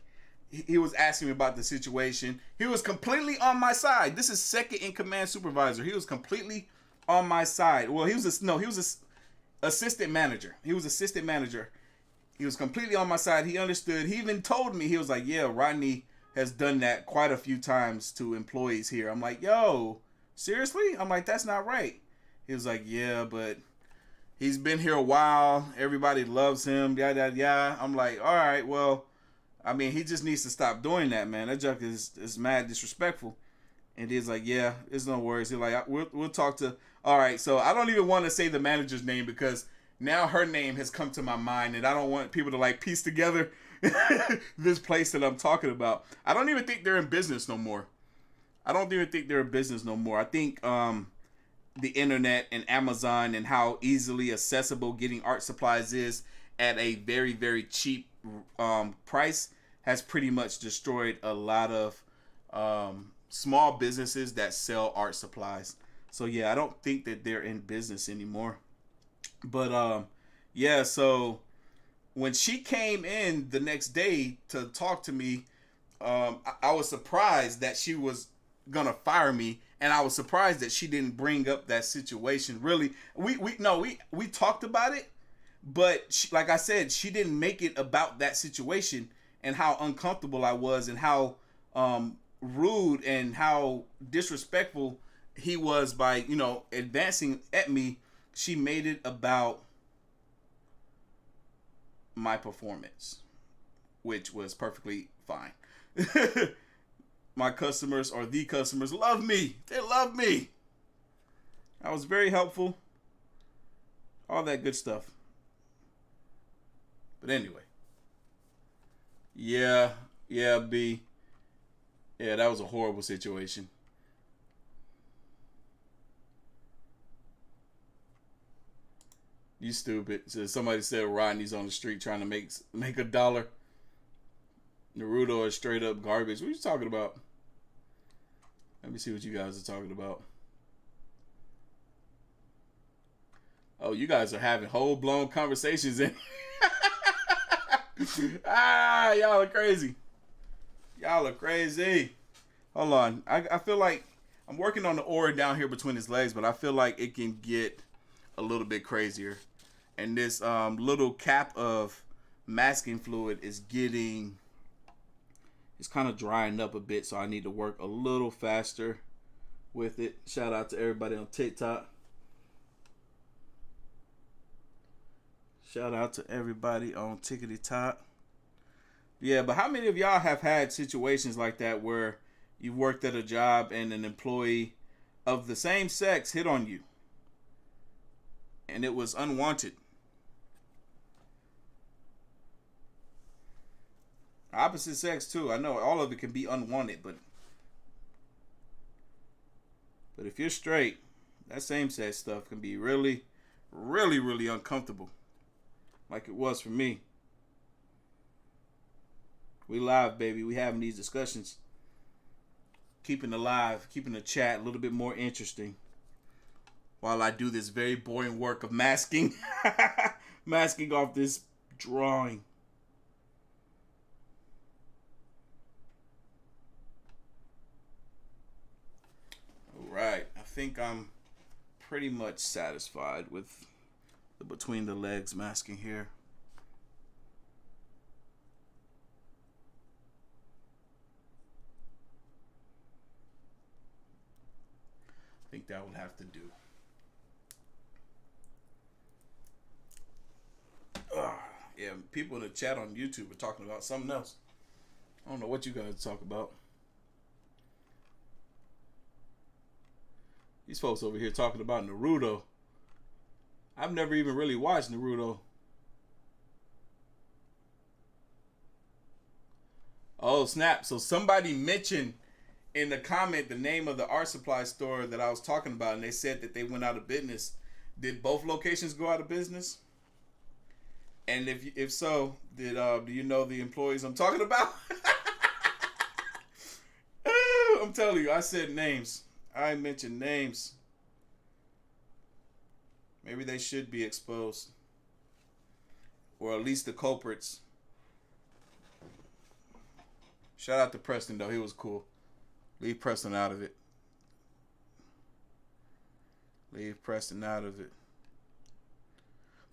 he was asking me about the situation. He was completely on my side. This is second in command supervisor. He was completely on my side. Well, he was assistant manager. He was assistant manager. He was completely on my side. He understood. He even told me, he was like, yeah, Rodney has done that quite a few times to employees here. I'm like, yo, seriously? I'm like, that's not right. He was like, yeah, but he's been here a while. Everybody loves him. Yada, yada, yada. I'm like, all right, well, I mean, he just needs to stop doing that, man. That junk is mad disrespectful. And he's like, yeah, it's no worries. He's like, we'll talk to. All right, so I don't even want to say the manager's name because now her name has come to my mind, and I don't want people to like piece together this place that I'm talking about. I don't even think they're in business no more. I think the internet and Amazon and how easily accessible getting art supplies is at a very, very cheap price has pretty much destroyed a lot of small businesses that sell art supplies. So yeah, I don't think that they're in business anymore. But yeah, so when she came in the next day to talk to me, I was surprised that she was gonna fire me, and I was surprised that she didn't bring up that situation. Really, we talked about it, but she, like I said, she didn't make it about that situation and how uncomfortable I was and how rude and how disrespectful he was by advancing at me. She made it about my performance, which was perfectly fine. My customers, or the customers, love me. They love me. I was very helpful. All that good stuff. But anyway. Yeah, B. Yeah, that was a horrible situation. You stupid. So somebody said Rodney's on the street trying to make $1. Naruto is straight up garbage. What are you talking about? Let me see what you guys are talking about. Oh, you guys are having whole blown conversations in. Y'all are crazy. Y'all are crazy. Hold on. I feel like I'm working on the aura down here between his legs, but I feel like it can get a little bit crazier. And this little cap of masking fluid is it's kind of drying up a bit, so I need to work a little faster with it. Shout out to everybody on TikTok. Shout out to everybody on Tickety Top. Yeah, but how many of y'all have had situations like that where you worked at a job and an employee of the same sex hit on you and it was unwanted? Opposite sex too. I know all of it can be unwanted, but if you're straight, that same sex stuff can be really, really, really uncomfortable. Like it was for me. We live, baby. We having these discussions. Keeping it live, keeping the chat a little bit more interesting. While I do this very boring work of masking. Masking off this drawing. think I'm pretty much satisfied with the between the legs masking here. I think that would have to do. Yeah, people in the chat on YouTube are talking about something else. I don't know what you guys talk about. These folks over here talking about Naruto. I've never even really watched Naruto. Oh, snap. So somebody mentioned in the comment the name of the art supply store that I was talking about, and they said that they went out of business. Did both locations go out of business? And if so, do you know the employees I'm talking about? I'm telling you, I said names. I mentioned names. Maybe they should be exposed. Or at least the culprits. Shout out to Preston, though. He was cool. Leave Preston out of it. Leave Preston out of it.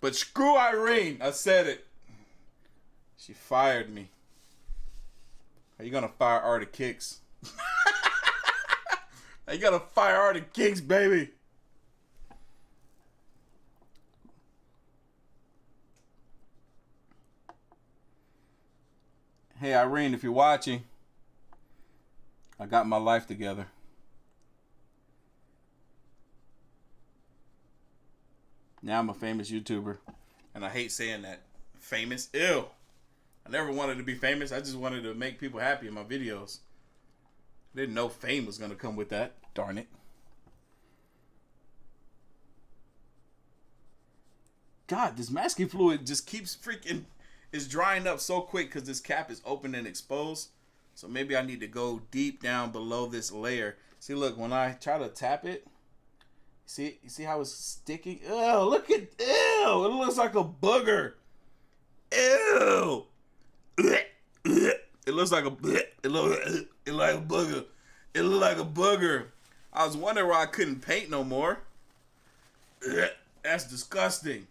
But screw Irene. I said it. She fired me. How you gonna fire Artofkickz? How you gonna fire Artofkickz, baby? Hey Irene, if you're watching, I got my life together. Now I'm a famous YouTuber. And I hate saying that. Famous? Ew. I never wanted to be famous. I just wanted to make people happy in my videos. I didn't know fame was going to come with that. Darn it. God, this masking fluid just keeps freaking... It's drying up so quick because this cap is open and exposed. So maybe I need to go deep down below this layer. See, look, when I try to tap it... You see how it's sticking? Ew, look at, ew, it looks like a booger. Ew. It looks like a, it like a booger. It looked like a booger. I was wondering why I couldn't paint no more. That's disgusting.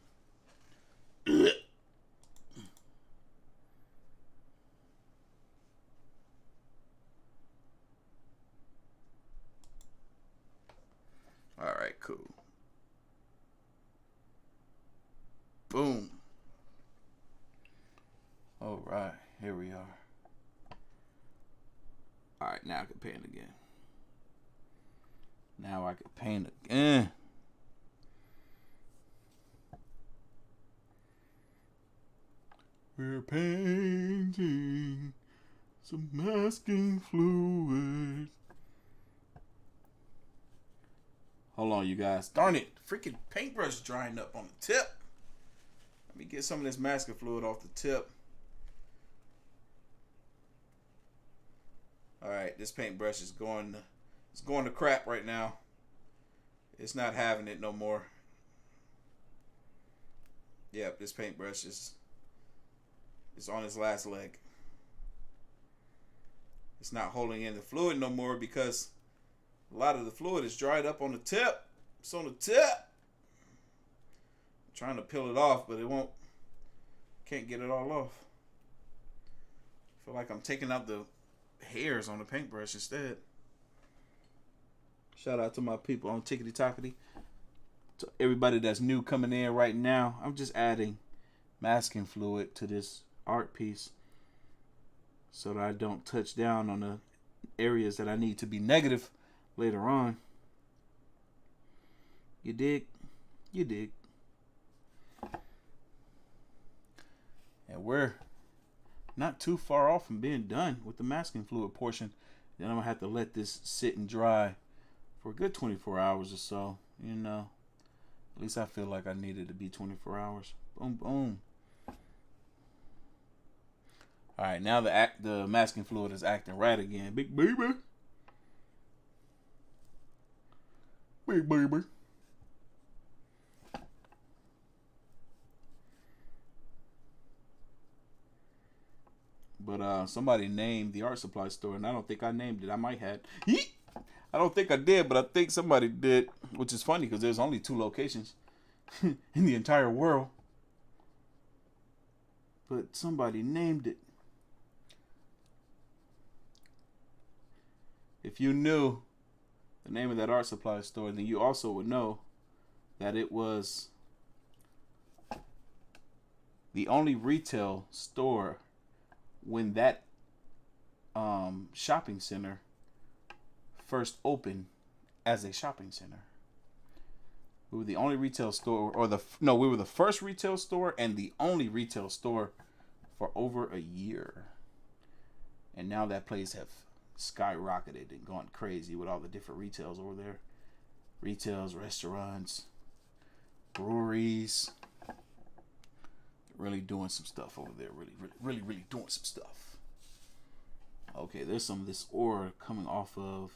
All right, cool. Boom. All right, here we are. All right, now I can paint again. Now I can paint again. We're painting some masking fluid. Hold on, you guys. Darn it. Freaking paintbrush drying up on the tip. Let me get some of this masking fluid off the tip. Alright, this paintbrush is going to crap right now. It's not having it no more. Yep, this paintbrush is on its last leg. It's not holding in the fluid no more because a lot of the fluid is dried up on the tip. It's on the tip. I'm trying to peel it off, but it won't. Can't get it all off. I feel like I'm taking out the hairs on the paintbrush instead. Shout out to my people on Tickety Tockety. To everybody that's new coming in right now, I'm just adding masking fluid to this art piece so that I don't touch down on the areas that I need to be negative later on. You dig? You dig? And we're not too far off from being done with the masking fluid portion. Then I'm gonna have to let this sit and dry for a good 24 hours or so. You know, at least I feel like I need it to be 24 hours. Boom, boom. All right, now the masking fluid is acting right again. Big baby. Big baby. But somebody named the art supply store, and I don't think I named it. I might have. I don't think I did, but I think somebody did, which is funny because there's only 2 locations in the entire world. But somebody named it. If you knew the name of that art supply store, then you also would know that it was the only retail store when that shopping center first opened as a shopping center. We were the only retail store, we were the first retail store and the only retail store for over a year. And now that place have skyrocketed and gone crazy with all the different retails over there. Retails, restaurants, breweries. Really doing some stuff over there. Really doing some stuff. Okay, there's some of this ore coming off of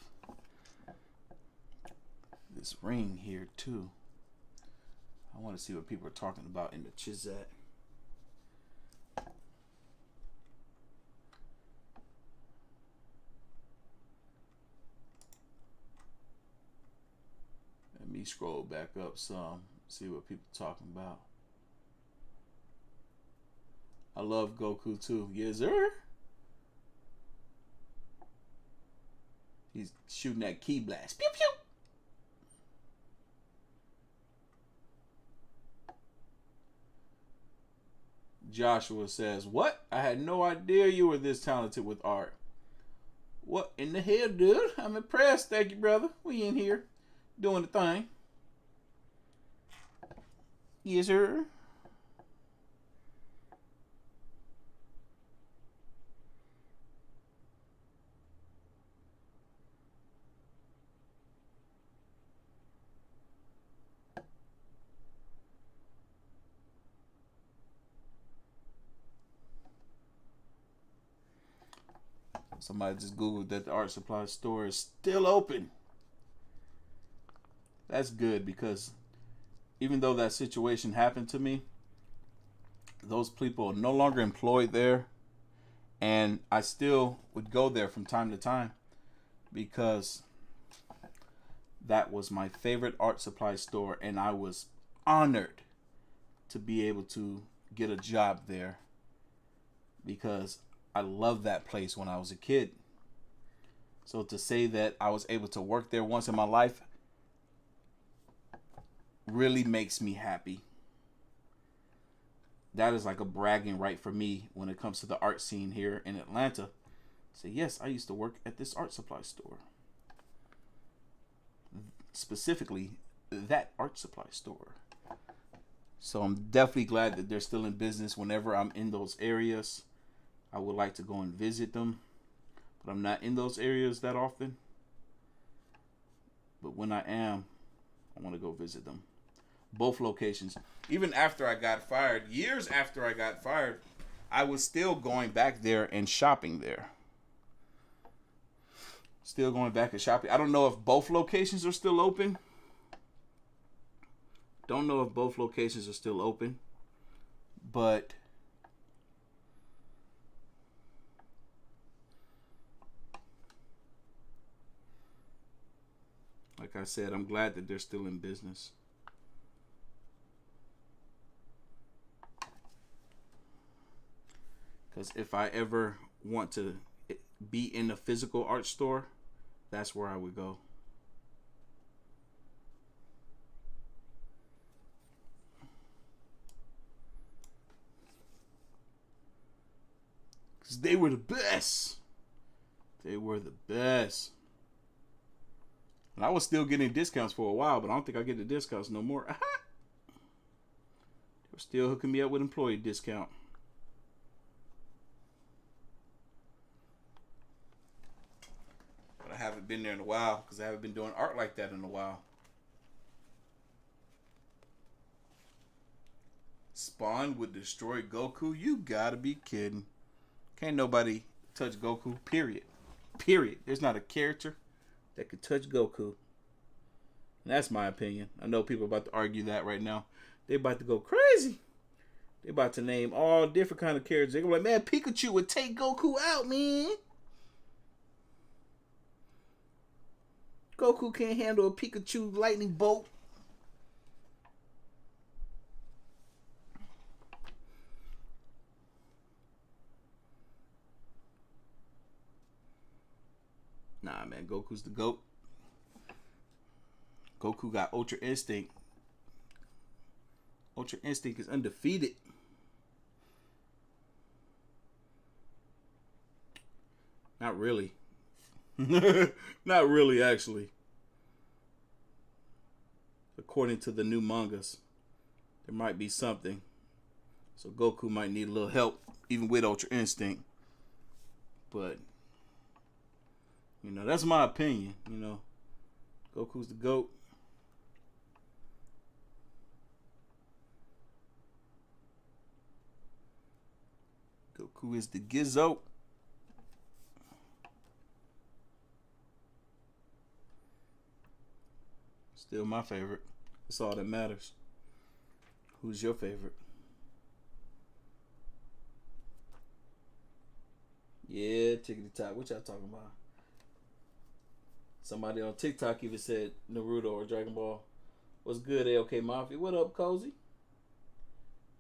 this ring here too. I want to see what people are talking about in the Chizat. Let me scroll back up some, see what people are talking about. I love Goku too. Yes, sir. He's shooting that key blast. Pew pew. Joshua says, "What? I had no idea you were this talented with art." What in the hell, dude? I'm impressed. Thank you, brother. We in here doing the thing. Yes, sir. Somebody just Googled that the art supply store is still open. That's good because even though that situation happened to me, those people are no longer employed there. And I still would go there from time to time because that was my favorite art supply store. And I was honored to be able to get a job there because I loved that place when I was a kid. So to say that I was able to work there once in my life really makes me happy. That is like a bragging right for me when it comes to the art scene here in Atlanta. Say, yes, I used to work at this art supply store. Specifically, that art supply store. So I'm definitely glad that they're still in business. Whenever I'm in those areas, I would like to go and visit them, but I'm not in those areas that often. But when I am, I want to go visit them. Both locations. Even after I got fired, years after I got fired, I was still going back there and shopping there. Still going back and shopping. I don't know if both locations are still open. Don't know if both locations are still open. But like I said, I'm glad that they're still in business. Because if I ever want to be in a physical art store, that's where I would go. Because they were the best. They were the best. And I was still getting discounts for a while, but I don't think I get the discounts no more. They were still hooking me up with employee discount. But I haven't been there in a while because I haven't been doing art like that in a while. Spawn would destroy Goku? You gotta be kidding. Can't nobody touch Goku, period. Period. There's not a character that could touch Goku. And that's my opinion. I know people are about to argue that right now. They're about to go crazy. They're about to name all different kind of characters. They're going to be like, man, Pikachu would take Goku out, man. Goku can't handle a Pikachu lightning bolt. Nah, man, Goku's the GOAT. Goku got Ultra Instinct. Ultra Instinct is undefeated. Not really. Not really, actually. According to the new mangas, there might be something. So Goku might need a little help, even with Ultra Instinct. But, you know, that's my opinion. You know, Goku's the GOAT. Goku is the Gizzo. Still my favorite. That's all that matters. Who's your favorite? Yeah, tickety tock. What y'all talking about? Somebody on TikTok even said Naruto or Dragon Ball. What's good, AOK Mafia? What up, Cozy?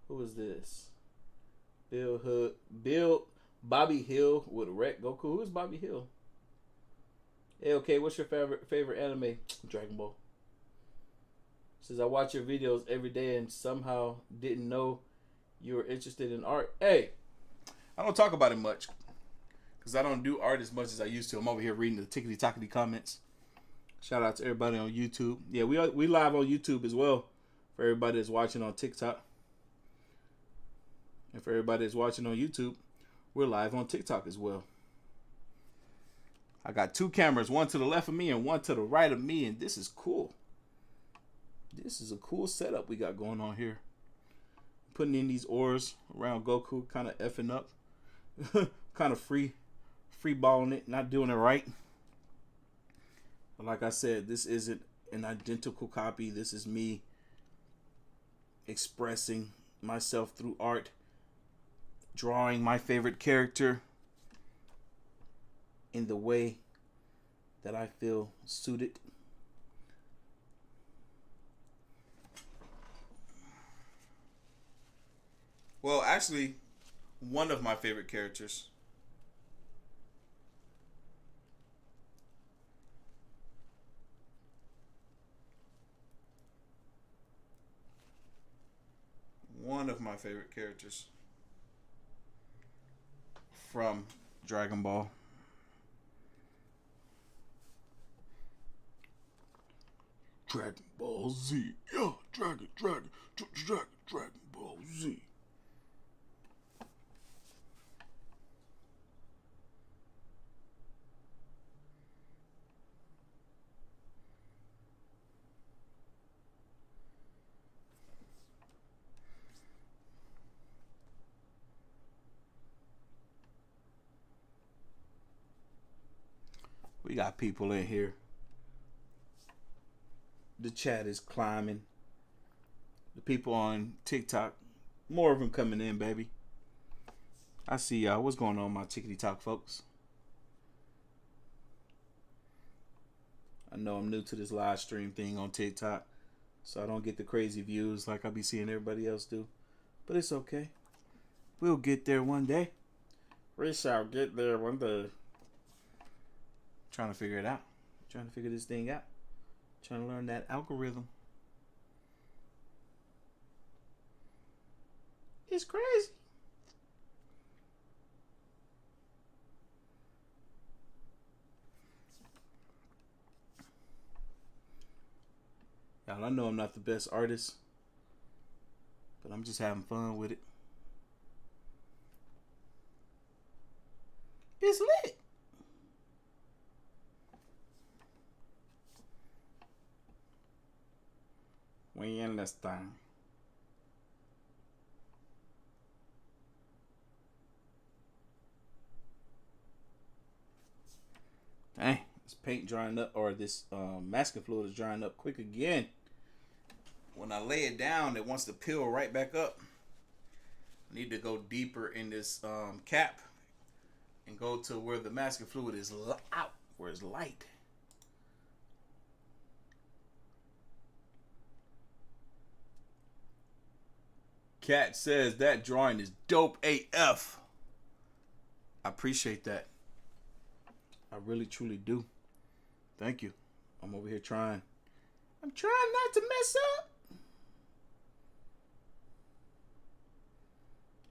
Who is this? Bobby Hill with Wreck Goku. Who is Bobby Hill? AOK, what's your favorite anime? Dragon Ball. Says I watch your videos every day and somehow didn't know you were interested in art. Hey, I don't talk about it much because I don't do art as much as I used to. I'm over here reading the tickety-tockety comments. Shout out to everybody on YouTube. Yeah, we live on YouTube as well for everybody that's watching on TikTok. And for everybody that's watching on YouTube, we're live on TikTok as well. I got two cameras, one to the left of me and one to the right of me, and this is cool. This is a cool setup we got going on here. Putting in these ores around Goku, kind of effing up. Kind of free balling it, not doing it right. But like I said, this isn't an identical copy. This is me expressing myself through art, drawing my favorite character in the way that I feel suited. Well, actually, one of my favorite characters. One of my favorite characters from Dragon Ball. Dragon Ball Z. Yeah, Dragon Ball Z. We got people in here. The chat is climbing. The people on TikTok, more of them coming in, baby. I see y'all. What's going on, my tickety talk folks? I know I'm new to this live stream thing on TikTok, so I don't get the crazy views like I be seeing everybody else do. But it's okay. We'll get there one day. We shall get there one day. Trying to figure it out. Trying to figure this thing out. Trying to learn that algorithm. It's crazy. Y'all, I know I'm not the best artist, but I'm just having fun with it. It's lit. We in this thing. Dang, this paint drying up, or this masking fluid is drying up quick again. When I lay it down, it wants to peel right back up. I need to go deeper in this cap and go to where the masking fluid is out, where it's light. Cat says that drawing is dope AF. I appreciate that. I really truly do. Thank you. I'm over here trying. I'm trying not to mess up.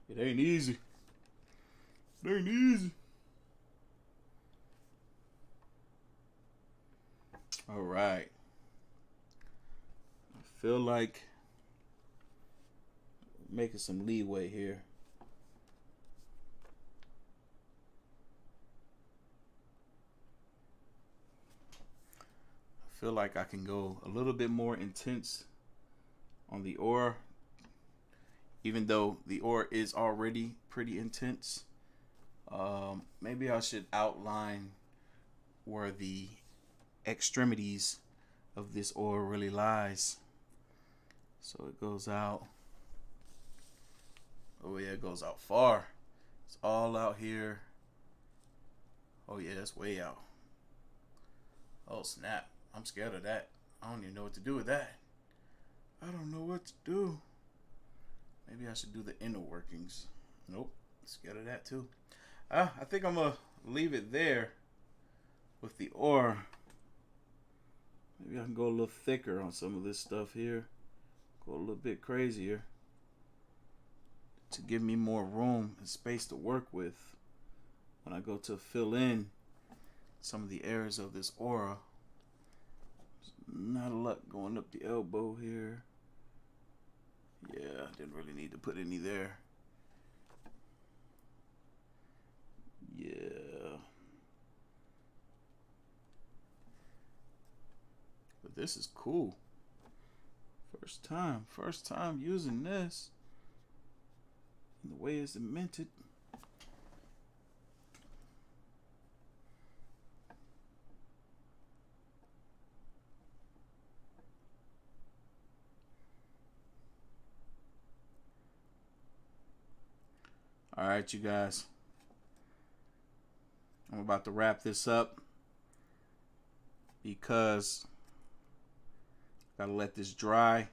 It ain't easy. It ain't easy. All right. I feel like making some leeway here. I feel like I can go a little bit more intense on the aura, even though the aura is already pretty intense. Maybe I should outline where the extremities of this aura really lies. So it goes out. Oh yeah, it goes out far. It's all out here. Oh yeah, that's way out. Oh snap. I'm scared of that. I don't even know what to do with that. I don't know what to do. Maybe I should do the inner workings. Nope. Scared of that too. I think I'm going to leave it there with the aura. Maybe I can go a little thicker on some of this stuff here. Go a little bit crazier to give me more room and space to work with when I go to fill in some of the areas of this aura. There's not a lot going up the elbow here. Yeah, I didn't really need to put any there. Yeah. But this is cool. First time using this. And the way it's minted. All right, you guys. I'm about to wrap this up because I gotta let this dry.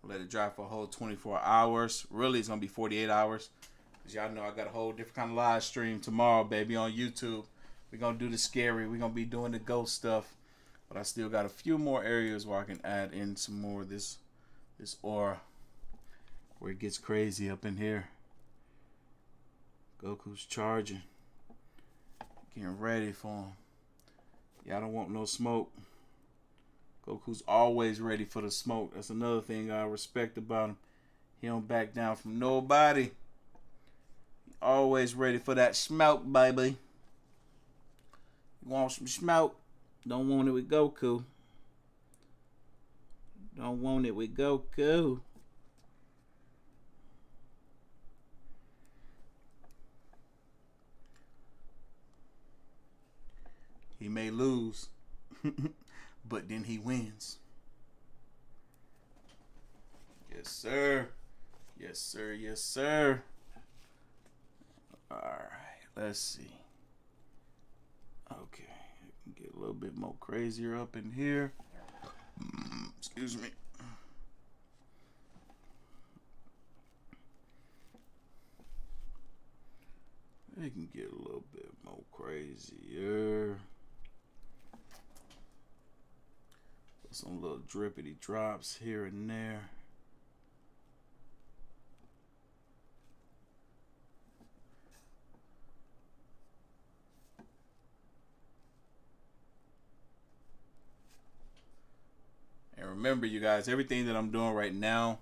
Let it dry for a whole 24 hours. Really, it's gonna be 48 hours. Because y'all know I got a whole different kind of live stream tomorrow, baby, on YouTube. We're gonna do the scary. We're gonna be doing the ghost stuff. But I still got a few more areas where I can add in some more of this aura. Where it gets crazy up in here. Goku's charging. Getting ready for him. Y'all don't want no smoke. Goku's always ready for the smoke. That's another thing I respect about him. He don't back down from nobody. Always ready for that smoke, baby. You want some smoke? Don't want it with Goku. Don't want it with Goku. He may lose, but then he wins. Yes, sir. Yes, sir. Yes, sir. All right. Let's see. Okay. Get a little bit more crazier up in here. Excuse me. It can get a little bit more crazier. Some little drippity drops here and there. And remember, you guys, everything that I'm doing right now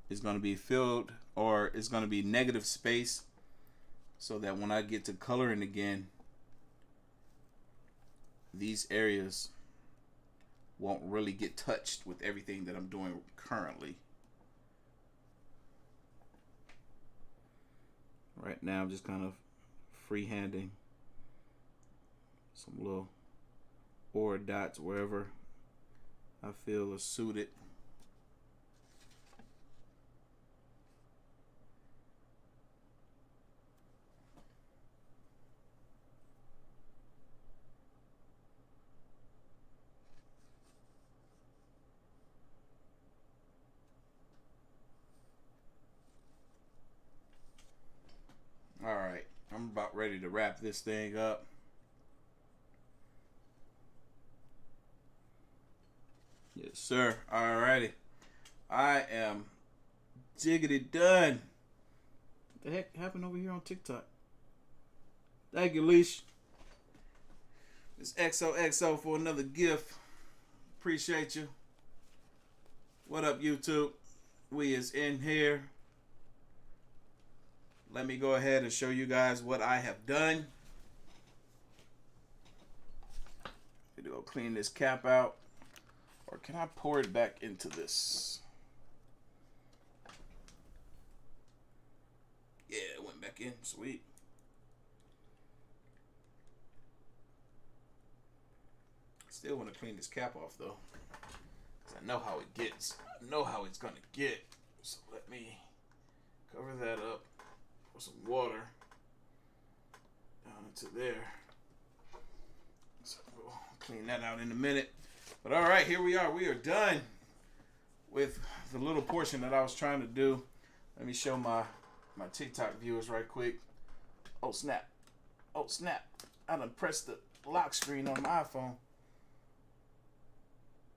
is going to be filled, or it's going to be negative space, so that when I get to coloring again, these areas won't really get touched with everything that I'm doing currently. Right now I'm just kind of freehanding some little aura dots wherever I feel are suited. ready to wrap this thing up. Yes, sir. Alrighty. I am jiggity done. What the heck happened over here on TikTok? Thank you, Leash. It's XOXO for another gift. Appreciate you. What up, YouTube? We is in here. Let me go ahead and show you guys what I have done. I'm gonna go clean this cap out. Or can I pour it back into this? Yeah, it went back in. Sweet. Still want to clean this cap off though, because I know how it gets. I know how it's gonna get. So let me cover that up. Pour some water down into there. So we'll clean that out in a minute. But all right, here we are. We are done with the little portion that I was trying to do. Let me show my TikTok viewers right quick. Oh snap! Oh snap! I done pressed the lock screen on my iPhone.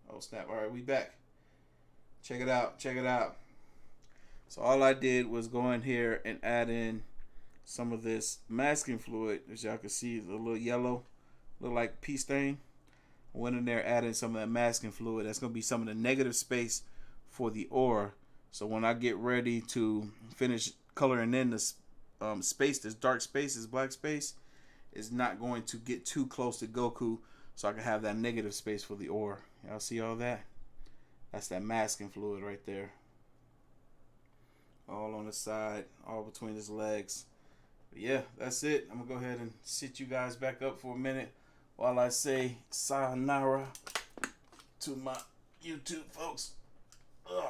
Oh snap! All right, we back. Check it out. Check it out. So all I did was go in here and add in some of this masking fluid. As y'all can see, the little yellow, look like pea stain. I went in there adding some of that masking fluid. That's gonna be some of the negative space for the ore. So when I get ready to finish coloring in this space, this dark space, this black space, is not going to get too close to Goku, so I can have that negative space for the ore. Y'all see all that? That's that masking fluid right there. All on the side, all between his legs. But yeah, that's it. I'm gonna go ahead and sit you guys back up for a minute while I say sayonara to my YouTube folks. Ugh.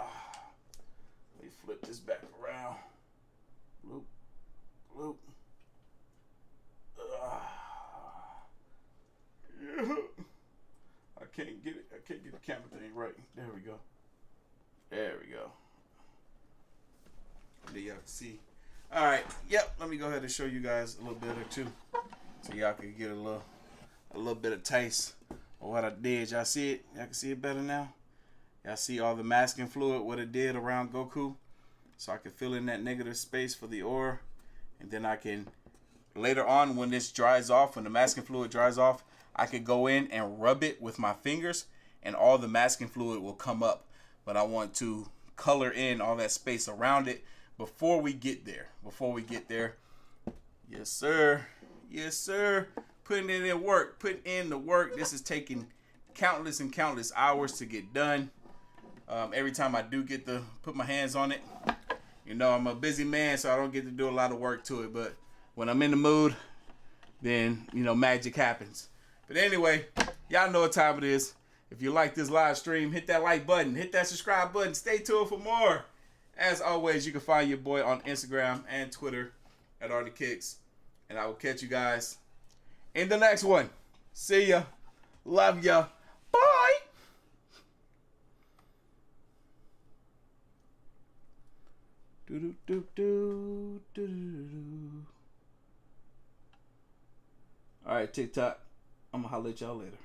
Let me flip this back around. Bloop, bloop. Yeah. I can't get it. I can't get the camera thing right. There we go. There we go. There y'all can see. All right. Yep. Let me go ahead and show you guys a little bit or two, so y'all can get a little bit of taste of what I did. Y'all see it? Y'all can see it better now. Y'all see all the masking fluid, what it did around Goku, so I can fill in that negative space for the ore, and then I can later on when this dries off, when the masking fluid dries off, I could go in and rub it with my fingers, and all the masking fluid will come up. But I want to color in all that space around it before we get there. Before we get there. Yes, sir. Yes, sir. Putting it in work. Putting in the work. This is taking countless and countless hours to get done. Every time I do get to put my hands on it, you know, I'm a busy man, so I don't get to do a lot of work to it. But when I'm in the mood, then, you know, magic happens. But anyway, y'all know what time it is. If you like this live stream, hit that like button, hit that subscribe button, stay tuned for more. As always, you can find your boy on Instagram and Twitter at Artofkickz. And I will catch you guys in the next one. See ya. Love ya. Bye. All right, TikTok. I'm gonna holler at y'all later.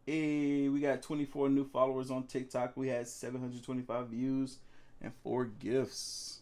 Hey, we got 24 new followers on TikTok. We had 725 views and 4 gifts.